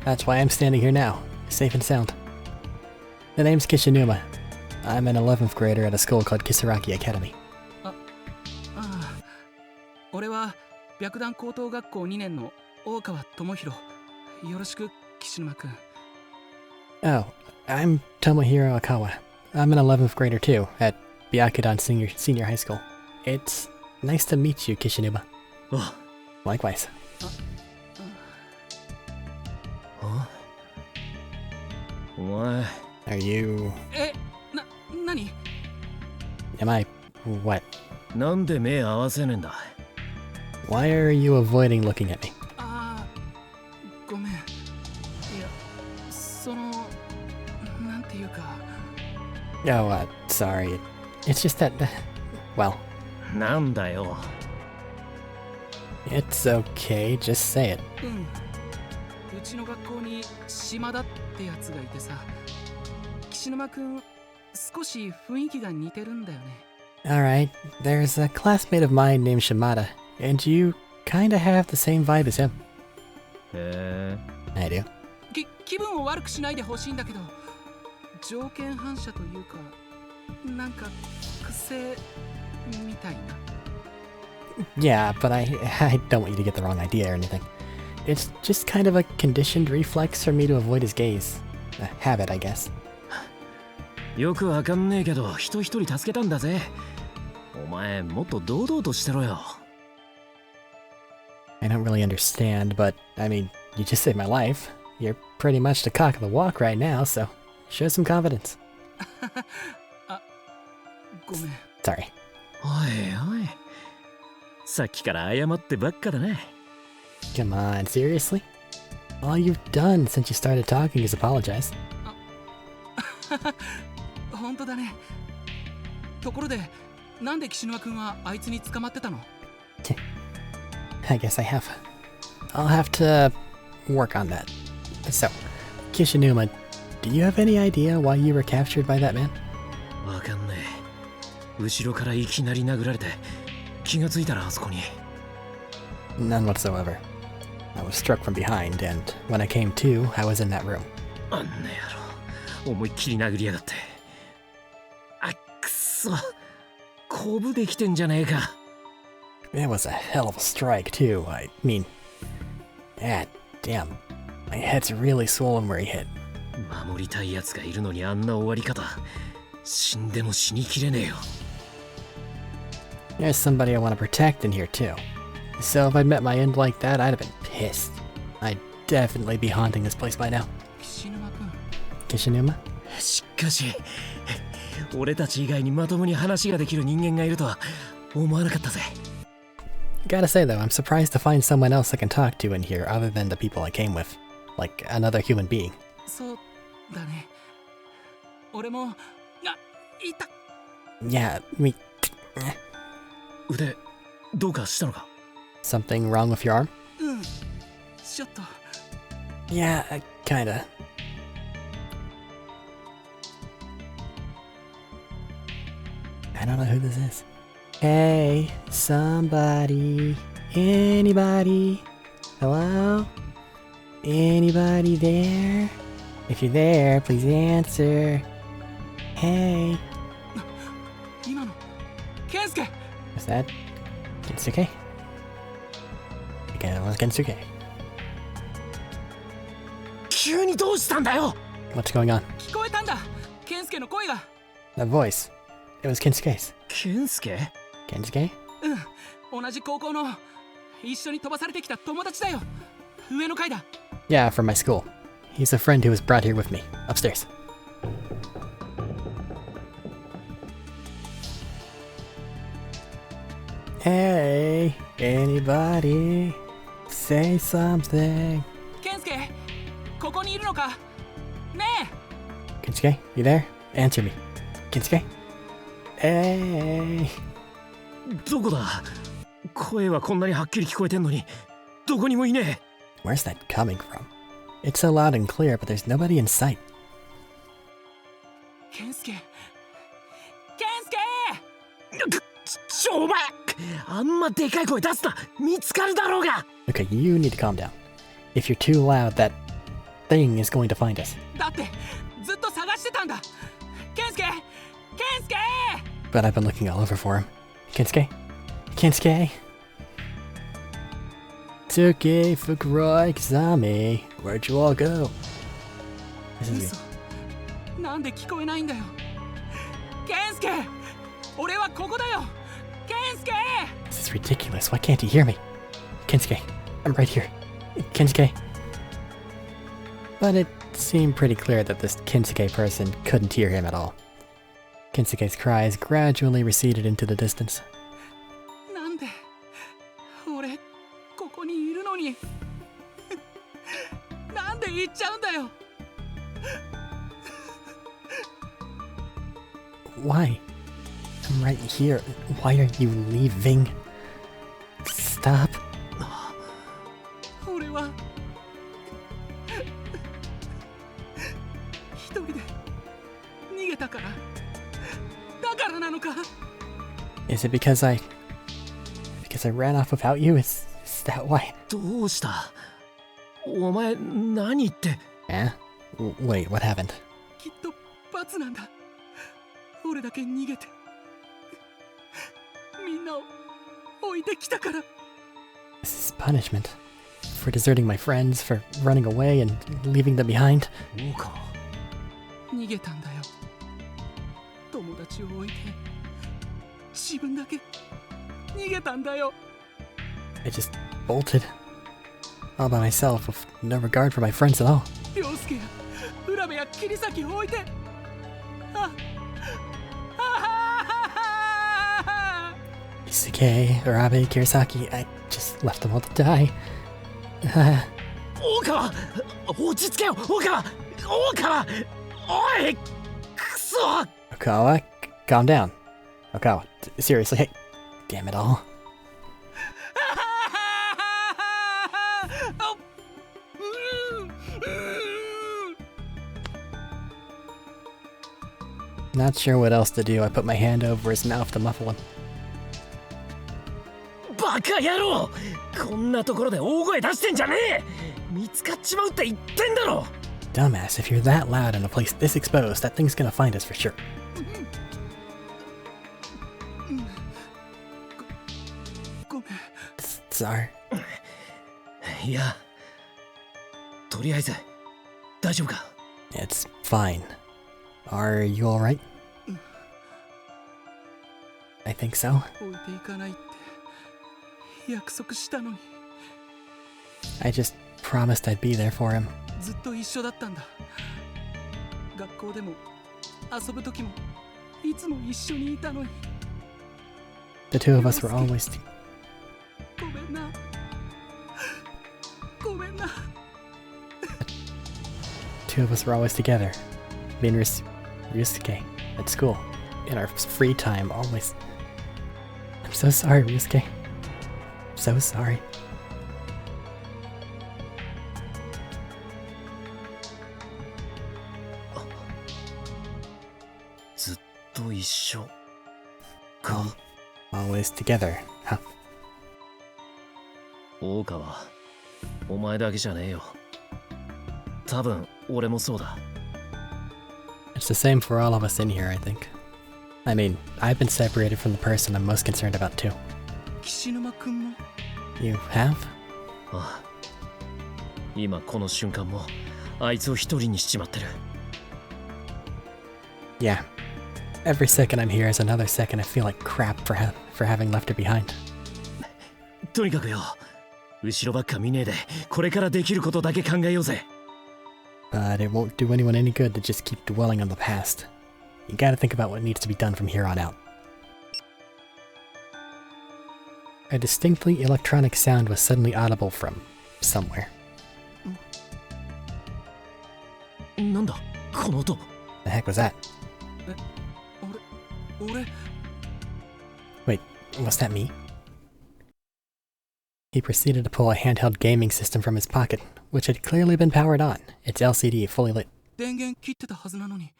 that's why I'm standing here now, safe and sound. The name's Kishinuma. I'm an 11th grader at a school called Kisaraki Academy. ああ俺は白檀高等学校2年の大川智弘よろしく岸沼くん Oh, I'm Tomohiro Akawa. I'm an 11th grader too, at Byakudan Senior High School. It's nice to meet you, Kishinuma. あ Likewise. あお前 Are you... え何 Am I... what? なんで目合わせねえんだ Why are you avoiding looking at me? ああごめんいやそのなんていうか Oh, sorry. It's just that... well, なんだよ it's okay, just say it. うんうちの学校に島田ってやつがいてさ岸沼くん少し雰囲気が似てるんだよね Alright, there's a classmate of mine named Shimada, and you kinda have the same vibe as him. へ I do. 気分を悪くしないでほしいんだけど条件反射というかなんか癖みたいな Yeah, but I don't want you to get the wrong idea or anything. It's just kind of a conditioned reflex for me to avoid his gaze. A habit, I guess. えよくわかんねえけど人一人助けたんだぜお前もっと堂々としてろよ I don't really understand, but I mean, you just saved my life. You're pretty much the cock of the walk right now, so show some confidence. ごめん。 Sorry. おいおい。さっきから謝ってばっかだね。Come on, seriously? All you've done since you started talking is apologize. 本当だね。ところで、なんで岸沼くんはあいつに捕まってたの？ I guess I have. I'll have to work on that. So, Kishinuma, do you have any idea why you were captured by that man? わかんねえ。後ろからいきなり殴られて、気がついたらあそこに。None whatsoever. I was struck from behind, and when I came to, I was in that room. あんな野郎、思いっきり殴りやがって。あっくそ、コブできてんじゃねえか。It was a hell of a strike, too. I mean, damn. My head's really swollen where he hit. 守りたいやつがいるのにあんな終わり方。死んでも死にきれねえよ。There's somebody I want to protect in here, too. So if I'd met my end like that, I'd have been pissed. I'd definitely be haunting this place by now. 岸沼くん。 Kishinuma? しかし、俺たち以外にまともに話ができる人間がいるとは思わなかったぜ。Gotta say though, I'm surprised to find someone else I can talk to in here other than the people I came with. Like another human being. そうだね。俺も、いた。 Yeah, me... 腕、どうかしたのか？ Something wrong with your arm? うん。ちょっと。 Yeah, kinda. I don't know who this is. Hey, somebody, anybody, hello? Anybody there? If you're there, please answer. Hey. 今の、健介。 Was that Kensuke? Again, it was Kensuke. 急にどうしたんだよ。 What's going on? 聞こえたんだ。健介の声が。 That voice. It was Kensuke's. 健介？ Kensuke? うん。同じ高校の一緒に飛ばされてきた友達だよ。上の階だ。 Yeah, from my school. He's a friend who was brought here with me. Upstairs. Hey, anybody, say something. 健介、ここにいるのか？ねえ。 Kensuke, you there? Answer me. Kensuke? Hey. どこだ？声はこんなにはっきり聞こえてんのに、どこにもいねえ。 Where's that coming from? It's so loud and clear, but there's nobody in sight. 健介。健介！お前！あんまでかい声出すな！見つかるだろうが！ Okay, you need to calm down. If you're too loud, that thing is going to find us. だってずっと探してたんだ。健介！健介！ But I've been looking all over for him. Kensuke? Kensuke? Tsuki, Fukuroi, Kazami. Where'd you all go? This is 嘘。なんで聞こえないんだよ。健介！俺はここだよ。健介！ This is ridiculous. Why can't he hear me? Kensuke, I'm right here. Kensuke. But it seemed pretty clear that this Kensuke person couldn't hear him at all. Kensuke's cries gradually receded into the distance. なんで俺ここにいるのになんで行っちゃうんだよ。 Why? I'm right here. Why are you leaving? Stop. 俺は一人で逃げたから。だからなのか？ Is it because I ran off without you? Is that why? どうした？お前何言って？ Eh? Wait, what happened? きっと罰なんだ。俺だけ逃げてみんなを置いてきたから。 This is punishment. For deserting my friends, for running away and leaving them behind. そうか。逃げたんだよ。友達を置いて自分だけ逃げたんだよ。 I just bolted. All by myself with no regard for my friends at all. 涼介や浦部や桐崎を置いて。Isuke, Urabe, Kirasaki, I just left them all to die. 大川落ち着けよ大川大川おいくそ Okawa, calm down. Okawa, seriously, hey, damn it all. Not sure what else to do. I put my hand over his mouth to muffle him. バカ野郎こんなところで大声出してんじゃねえ見つかっちまうって言ってんだろ Dumbass, if you're that loud in a place this exposed, that thing's gonna find us for sure. ごめん。Sorry. いやとりあえず大丈夫か It's fine. Are you alright? I think so. 置いていかないって約束したのに。I just promised I'd be there for him. ずっと一緒だったんだ。学校でも遊ぶ時もいつも一緒にいたのに。The two of us were always... ごめんな。ごめんな。Two of us were always together. Me and Ryusuke at school. In our free time, always. I'm so sorry, Ryusuke. So sorry. ずっと一緒か Always together, huh? 大川お前だけじゃねえよ多分俺もそうだ It's the same for all of us in here, I think. I mean, I've been separated from the person I'm most concerned about too. 岸沼くんも。You have? ああ今この瞬間もあいつを一人にしちまってる Yeah. Every second I'm here is another second I feel like crap for having left her behind. とにかくよ後ろばっか見ねえでこれからできることだけ考えようぜ But it won't do anyone any good to just keep dwelling on the past. You gotta think about what needs to be done from here on out. A distinctly electronic sound was suddenly audible from somewhere. なんだこの音 The heck was that? 俺 Wait, was that me? He proceeded to pull a handheld gaming system from his pocket, which had clearly been powered on, its LCD fully lit. 電源切ってたはずなのに。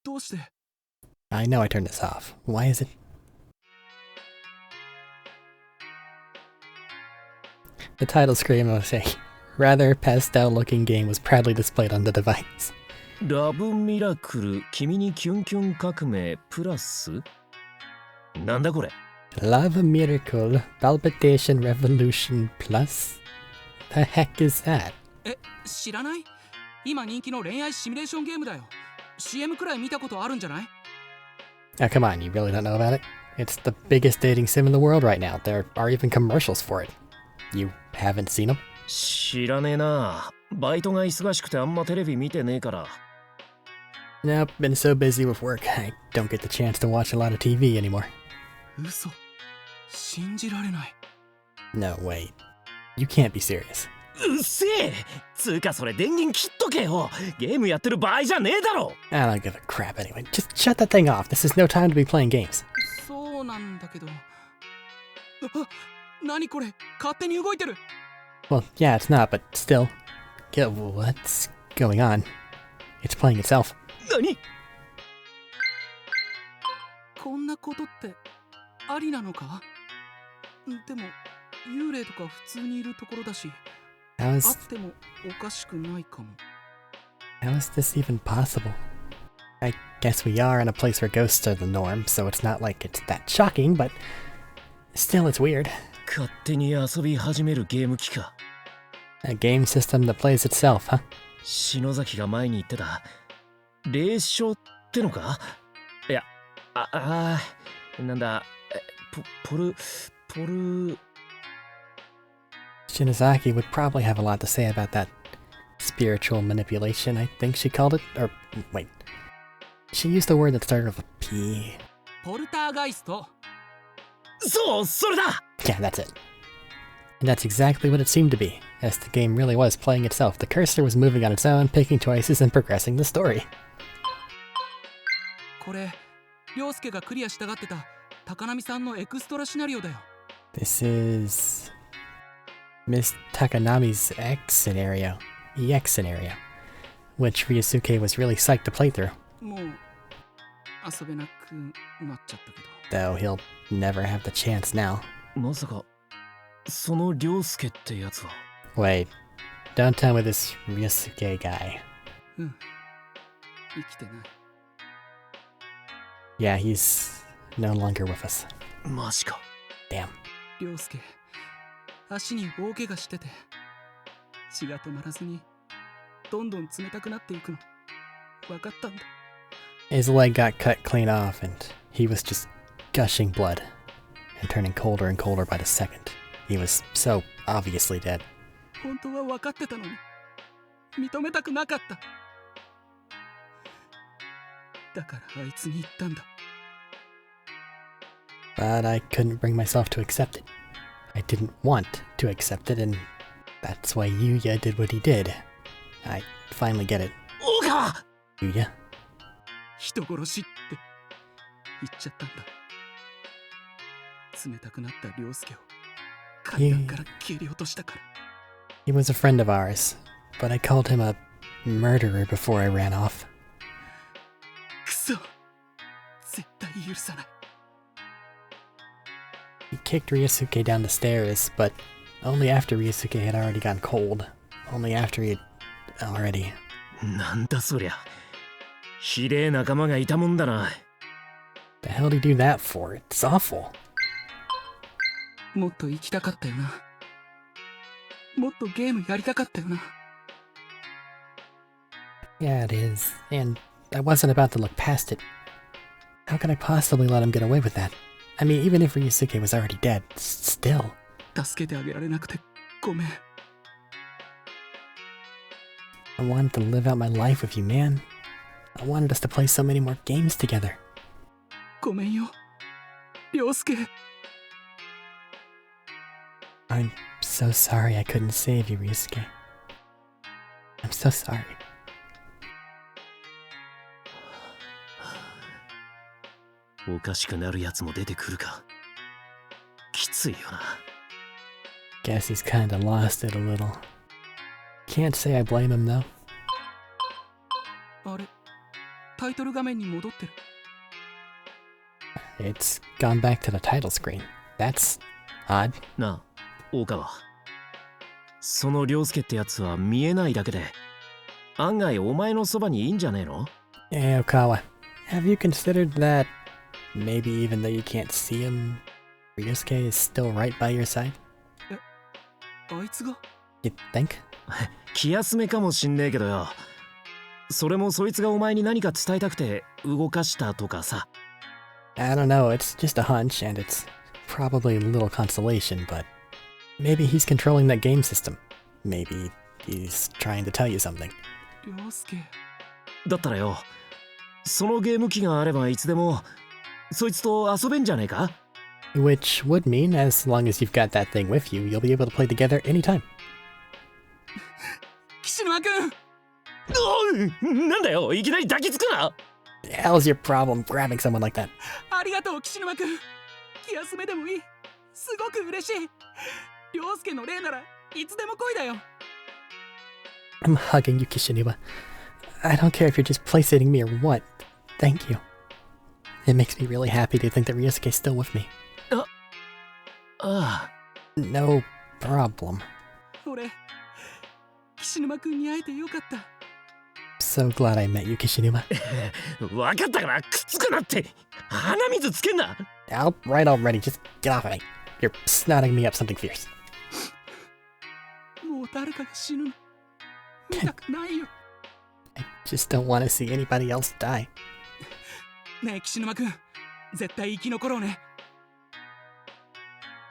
どうして？ I know I turned this off. Why is it? The title screen of a rather pastel-looking game was proudly displayed on the device. ラブミラクル君にキュンキュン革命プラスなんだこれ Love Miracle Palpitation Revolution Plus? The heck is that? 知らない？今人気の恋愛シミュレーションゲームだよ。CM くらい見たことあるんじゃない？ Oh, come on, you really don't know about it? It's the biggest dating sim in the world right now. There are even commercials for it. You haven't seen them? 知らねえなバイトが忙しくてあんまテレビ見てねえから Nope, been so busy with work, I don't get the chance to watch a lot of TV anymore. 嘘。信じられない。No, wait. You can't be serious. うっせえつうかそれ電源切っとけよゲームやってる場合じゃねえだろ I don't give a crap anyway. Just shut that thing off. This is no time to be playing games. そうなんだけど。何これ？勝手に動いてる。Well, yeah, it's not, but still. What's going on? It's playing itself. 何こんなことってありなのか？でも幽霊とか普通にいるところだし、How あ is ってもおかしくないかも。how is this even possible? I guess we are in a place where ghosts are the norm, so it's not like it's that shocking, but still it's weird. 勝手に遊び始めるゲーム機か A game system that plays itself, huh? 篠崎が前に言ってた霊障ってのかいやなんだポル Shinozaki would probably have a lot to say about that spiritual manipulation, I think she called it. Or, wait. She used a word that started with a P. ポルターガイスト。そう、それだ。 Yeah, that's it. And that's exactly what it seemed to be, as the game really was playing itself. The cursor was moving on its own, picking choices and progressing the story. これ、涼介がクリアしたがってた高波さんのエクストラシナリオだよ。 This is Miss Takanami's X scenario, EX scenario, which Ryusuke was really psyched to play through, もう遊べなくなっちゃったけど。 though he'll never have the chance now. まさかその涼介ってやつは。 Wait, don't tell me this Ryusuke guy. うん。生きてない。 Yeah, he's no longer with us. マジか。 Damn. 涼介、足に大怪我してて、血が止まらずにどんどん冷たくなっていくの。分かったんだ。 His leg got cut clean off, and he was just gushing blood and turning colder and colder by the second. He was so obviously dead. 本当は分かってたのに認めたくなかった。だからあいつに言ったんだ。 But I couldn't bring myself to accept it. I didn't want to accept it, and that's why Yuya did what he did. I finally get it. 大川 Yuya? 人殺しって言っちゃったんだ。冷たくなった涼介を階段から蹴り落としたから。 He was a friend of ours, but I called him a murderer before I ran off. くそ、絶対許さない。 He kicked Ryusuke down the stairs, but only after Ryusuke had already gone cold. Only after he had already... なんだそりゃ。ひでえ仲間がいたもんだな。 The hell did he do that for? It's awful. もっと行きたかったよな。もっとゲームやりたかったよな。 Yeah, it is. And I wasn't about to look past it. How could I possibly let him get away with that? I mean, even if Ryusuke was already dead, still. 助けてあげられなくてごめん。 I wanted to live out my life with you, man. I wanted us to play so many more games together. ごめんよ、涼介。 I'm so sorry I couldn't save you, Ryusuke. I'm so sorry. おかしくなるやつも出てくるか。きついよな。 Guess he's kinda lost it a little. Can't say I blame him though. あれ、タイトル画面に戻ってる。 It's gone back to the title screen. That's odd. なあ、大川。その涼介ってやつは見えないだけで、案外お前のそばにいいんじゃねえの？ Hey, Okawa. Have you considered that maybe even though you can't see him, Ryusuke is still right by your side? あいつが？ You think? 気休めかもしんねえけどよ。それもそいつがお前に何か伝えたくて動かしたとかさ。 I don't know, it's just a hunch, and it's probably a little consolation, but maybe he's controlling that game system. Maybe he's trying to tell you something. 涼介。だったらよ、そのゲーム機があればいつでもそいつと遊べんじゃねえか？ Which would mean, as long as you've got that thing with you, you'll be able to play together anytime. 岸沼くん。おい、なんだよ、いきなり抱きつくな。 The hell's your problem grabbing someone like that? ありがとう岸沼くん。気休めでもいい。すごく嬉しい。涼介の例ならいつでも来いだよ。 I'm hugging you, Kishinuma. I don't care if you're just playsetting me or what. Thank you. It makes me really happy to think that Ryusuke's still with me. ああ。 No problem. 俺、岸沼くんに会えてよかった。 So glad I met you, Kishinuma. わかったからくっつくなって。鼻水つけんな。 Right already, just get off of me. You're snotting me up something fierce. もう誰かが死ぬの見たくないよ。 I just don't want to see anybody else die. ねえ岸沼くん、絶対生き残ろうね。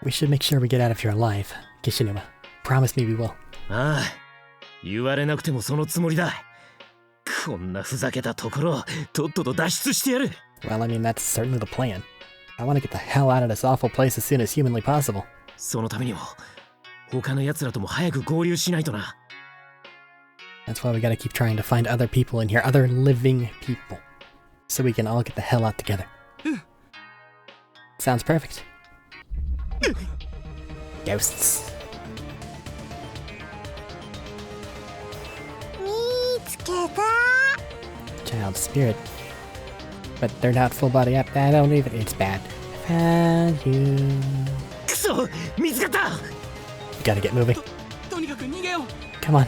We should make sure we get out of here alive, Kishinuma. promise me we will. ああ、言われなくてもそのつもりだ。こんなふざけたところをとっとと脱出してやる。 Well, I mean, that's certainly the plan. I want to get the hell out of this awful place as soon as humanly possible. そのためにも他の奴らとも早く合流しないとな。 That's why we gotta keep trying to find other people in here, other living people, so we can all get the hell out together. Sounds perfect. Ghosts. 見つけた。 Child spirit. But they're not full body up. I don't even. It's bad. Found you. くそ、見つかった。 You gotta get moving. とにかく逃げよう。 Come on.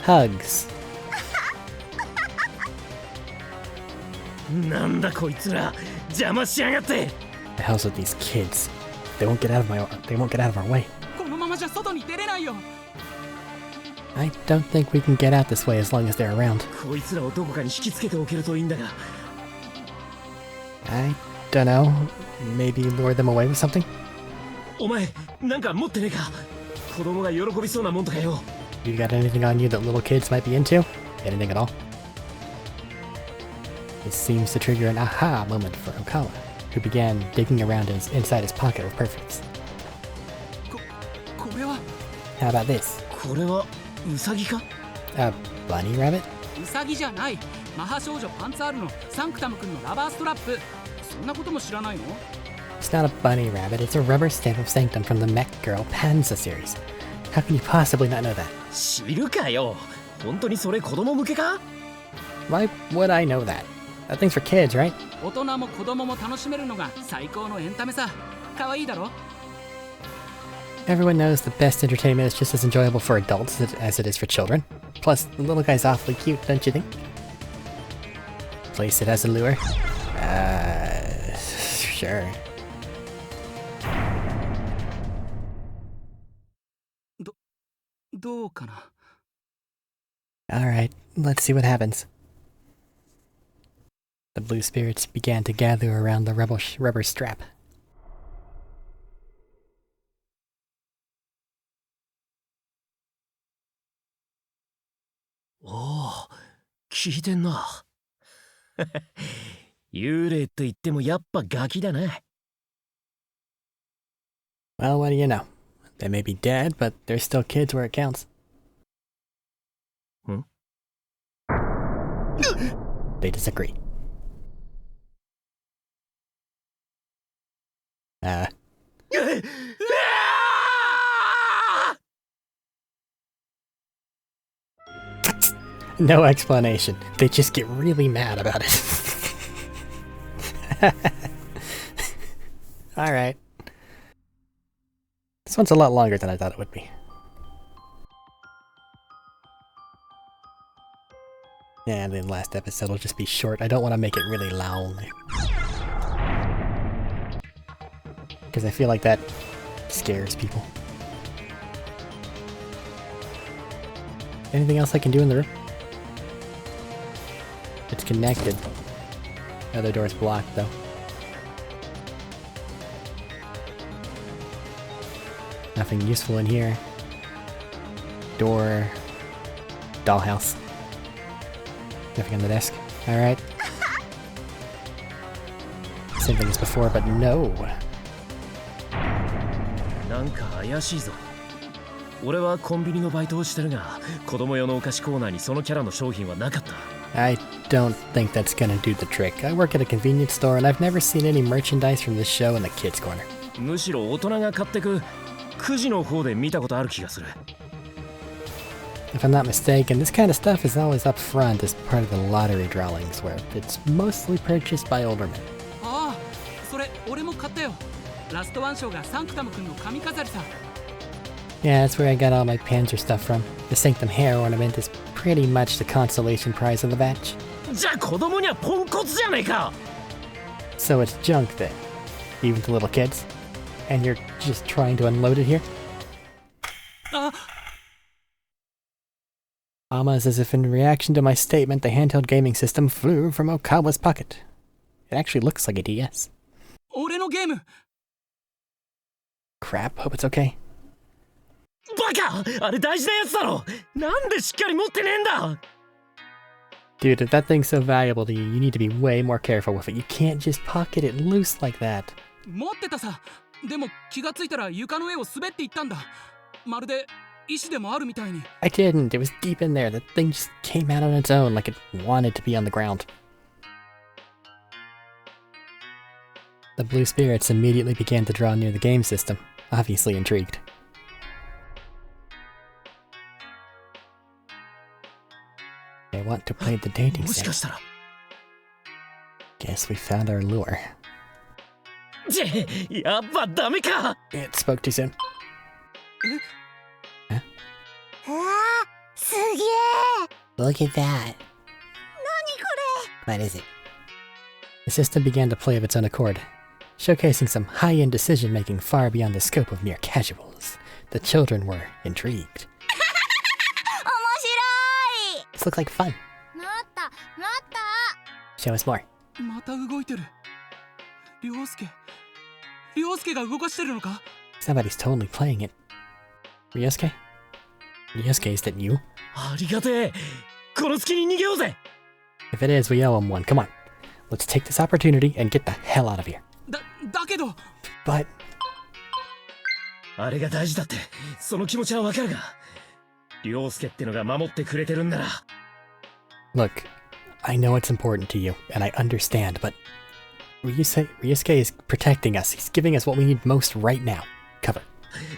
Hugs. なんだこいつら、邪魔しやがって。 The hell's with these kids? They won't get out of our way. このままじゃ外に出れないよ。 I don't think we can get out this way as long as they're around. こいつらをどこかに引きつけておけるといいんだが。 I don't know. Maybe lure them away with something? お前、なんか持ってねえか。子供が喜びそうなもんとかよ。 You got anything on you that little kids might be into? Anything at all? This seems to trigger an aha moment for Okawa, who began digging around inside his pocket with perfects. これは How about this? これはウサギか？ A bunny rabbit? ウサギじゃない。マハ少女パンツァールのサンクタム君のラバーストラップ。そんなことも知らないの？ It's not a bunny rabbit, it's a rubber stamp of sanctum from the Mech Girl Panza series. How can you possibly not know that? 知るかよ。本当にそれ子供向けか？ Why would I know that? That thing's for kids, right? 大人も子供も楽しめるのが最高のエンタメさ。可愛いだろ？ Everyone knows the best entertainment is just as enjoyable for adults as it is for children. Plus, the little guy's awfully cute, don't you think? Place it as a lure? Sure. どうかな。 Alright, let's see what happens. The blue spirits began to gather around the rubber strap. おお、聞いてんな。幽霊と言ってもやっぱガキだな。 Well, what do you know? They may be dead, but they're still kids where it counts. Hmm? They disagree. No explanation. They just get really mad about it. Alright. This one's a lot longer than I thought it would be. Yeah, and the last episode will just be short. I don't want to make it really long. Because I feel like that scares people. Anything else I can do in the room? It's connected. The other door's blocked, though. Nothing useful in here. Door. Dollhouse. Nothing on the desk. Alright. Same thing as before, but no. なんか怪しいぞ。俺はコンビニのバイトをしてるが、子供用のお菓子コーナーにそのキャラの商品はなかった。I don't think that's gonna do the trick. I work at a convenience store and I've never seen any merchandise from this show in the kids corner. むしろ大人が買ってくくじの方で見たことある気がする。 If I'm not mistaken, this kind of stuff is always up front as part of the lottery drawings, where it's mostly purchased by older men. ああ、それ俺も買ったよ。ラストワン賞がサンクタム君の髪飾りさ。 Yeah, that's where I got all my Panzer stuff from. The Sanctum hair ornament is pretty much the consolation prize of the batch. じゃあ子供にはポンコツじゃねえか。 So it's junk then, even to little kids? And you're just trying to unload it here? あ、 Almost as if in reaction to my statement, the handheld gaming system flew from Okawa's pocket. It actually looks like a DS. 俺のゲーム。Crap, hope it's okay. バカ、あれ大事なやつだろ。なんでしっかり持ってねえんだ。 Dude, if that thing's so valuable to you, you need to be way more careful with it. You can't just pocket it loose like that. 持ってたさ。でも気がついたら床の上を滑っていったんだ。まるで石でもあるみたいに。I didn't. It was deep in there. The thing just came out on its own like it wanted to be on the ground. The blue spirits immediately began to draw near the game system, obviously intrigued. They want to play the dating もし sim. かしたら。 Guess we found our lure. やっぱダメか。 It spoke too soon. うわー、すげえ。 Look at that. 何こ What is it? The system began to play of its own accord, showcasing some high-end decision-making far beyond the scope of mere casuals. The children were intrigued. れ。面白い。 This looked like fun. もっと、もっと。 Show us more. また動いてる。涼介が動かしてるのか？ Somebody's totally playing it. Ryosuke? Ryosuke, is that you? ありがてえ。この隙に逃げようぜ。 If it is, we owe him one. Come on. Let's take this opportunity and get the hell out of here. だけど。 But あれが大事だって、その気持ちはわかるが。涼介ってのが守ってくれてるんなら。 look, I know it's important to you, and I understand, but Ryusuke is protecting us. He's giving us what we need most right now. Cover.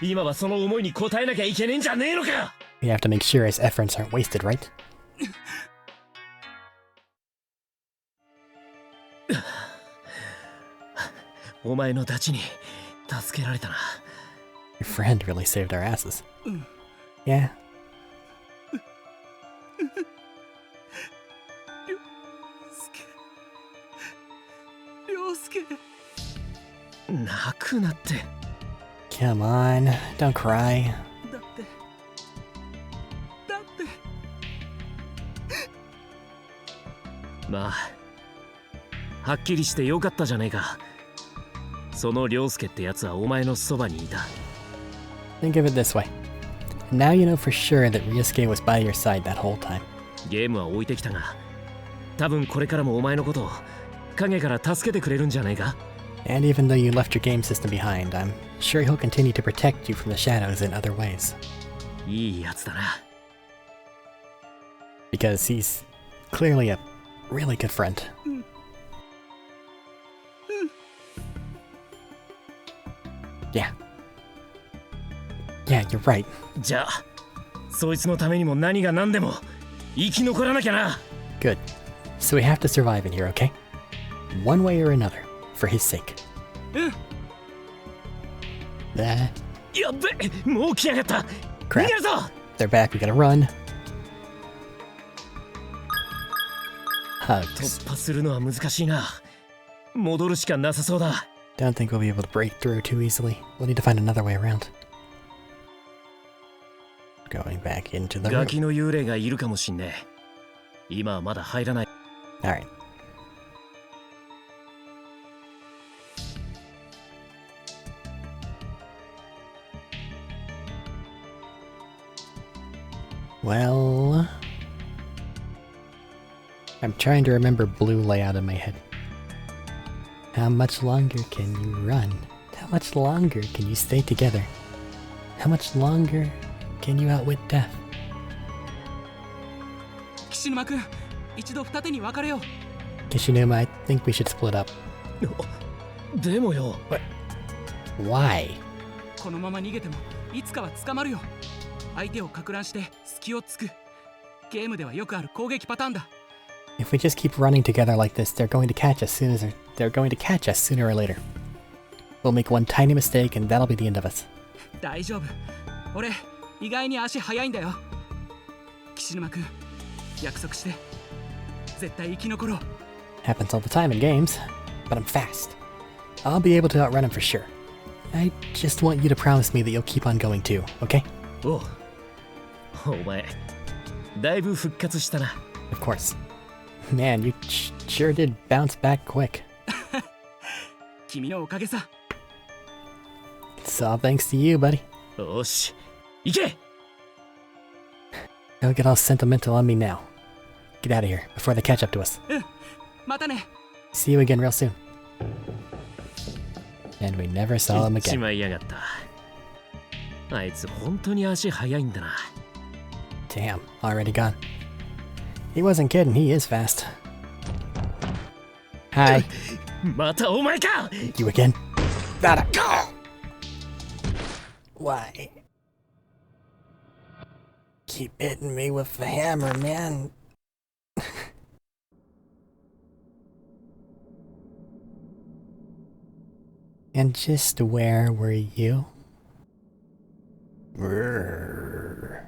今はその思いに応えなきゃいけねえんじゃねえのか。 We have to make sure his efforts aren't wasted, right? お前のダチに助けられたな。 Your friend really saved our asses. うん。 Yeah. 涼介。泣くなって。 Come on, don't cry. だって。まあ、はっきりしてよかったじゃねえか。その涼介ってやつはお前のそばにいた。 Think of it this way. Now you know for sure that Ryusuke was by your side that whole time. ゲームは置いてきたが、多分これからもお前のことを影から助けてくれるんじゃねえか。 And even though you left your game system behind, I'm sure he'll continue to protect you from the shadows in other ways. いいやつだな。 Because he's clearly a really good friend. Yeah. Yeah, you're right. じゃあ、そいつのためにも何が何でも生き残らなきゃな。 Good. So we have to survive in here, okay? One way or another, for his sake. うん。やっべ、もう来やがった。逃 Crap. げるぞ。 They're back, we gotta run. 突 Hugs. 破するのは難しいな。戻るしかなさそうだ。 Don't think we'll be able to break through too easily. We'll need to find another way around. Going back into the ガ room. キの幽霊がいるかもしんねえ。今はまだ入らない。 Alright. Well, I'm trying to remember blue layout in my head. How much longer can you run? How much longer can you stay together? How much longer can you outwit death? 岸沼君、一度二手に分かれよう。 Kishinuma, I think we should split up. でもよ。 Why? このまま逃げてもいつかは捕まるよ。相手をか乱して隙をつく。ゲームではよくある攻撃パターンだ。 If we just keep running together like this, they're going to catch us they're going to catch us sooner or later. We'll make one tiny mistake and that'll be the end of us. 大丈夫。俺、意外に足速いんだよ。岸沼君、約束して。絶対生き残ろう。 Happens all the time in games, but I'm fast. I'll be able to outrun him for sure. I just want you to promise me that you'll keep on going too, okay? おう。お前、だいぶ復活したな。 Of course. Man, you sure did bounce back quick. 君のおかげさ。 It's It's all thanks to you, buddy. よし行け Don't get all sentimental on me now. Get out of here before they catch up to us. またね。 See you again real soon. And we never saw him 行っち again. まいやがった。あいつ本当に足速いんだな。 Damn, already gone. He wasn't kidding, he is fast. Hi. またお前か You again? Nada. Why? Keep hitting me with the hammer, man. And just where were you? Brrr.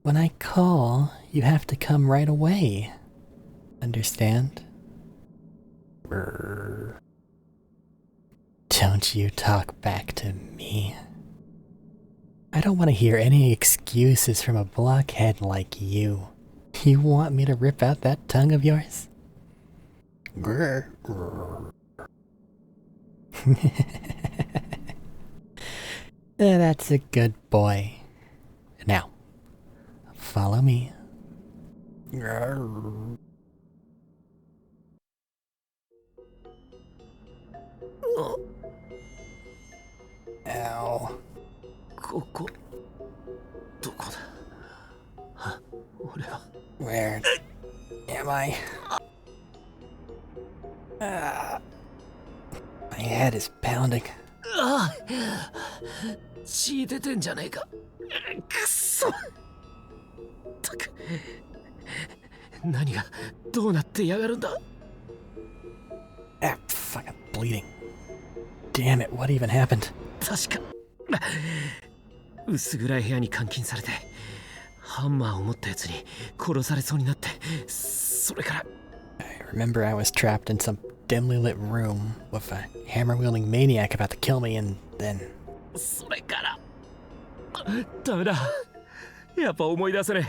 When I call, you have to come right away. Understand? Brrr. Don't you talk back to me. I don't want to hear any excuses from a blockhead like you. You want me to rip out that tongue of yours? Grr, grr. That's a good boy. Now, follow me. Grr. Ow. ここどこだは俺は Where am I? My head is pounding. ああ血出てんじゃねえかくそったく何がどうなってやがるんだ Ah, fuck, I'm bleeding. Damn it, what even happened? 確か薄暗い部屋に監禁されてハンマーを持ったやつに殺されそうになってそれから I remember I was trapped in some dimly lit room with a hammer-wielding maniac about to kill me, and then... それからダメだやっぱ思い出せね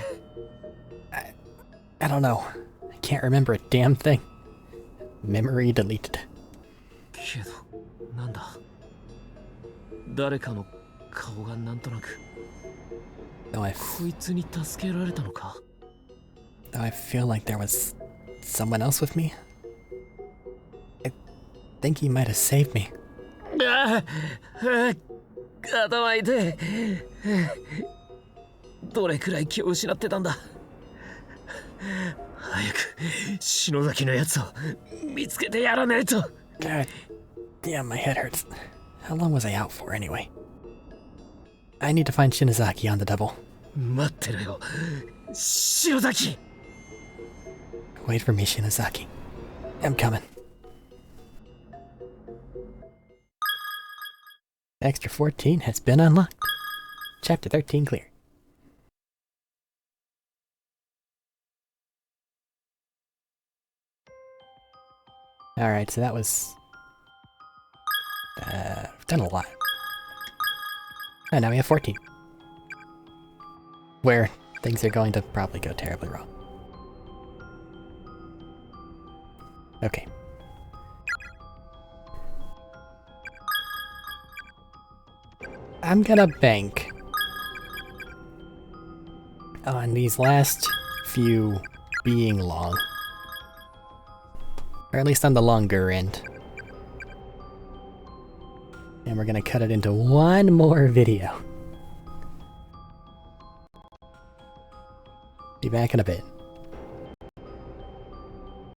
I don't know. I can't remember a damn thing. Memory deleted. けどなんだ誰かの顔がなんとなく Though I こいつに助けられたのか feel like there was someone else with me. I think he might have saved me. ああ頭痛いどれくらい気を失ってたんだ早く篠崎のやつを見つけてやらないと God damn, my head hurts. How long was I out for anyway? I need to find Shinozaki on the double. 待ってろよ篠崎 Wait for me, Shinozaki. I'm coming. Extra 14 has been unlocked. Chapter 13 clear. Alright, so that was... I've done a lot. And now we have 14. Where things are going to probably go terribly wrong. Okay. I'm gonna bank on these last few being long. Or at least on the longer end. And we're gonna cut it into one more video. Be back in a bit.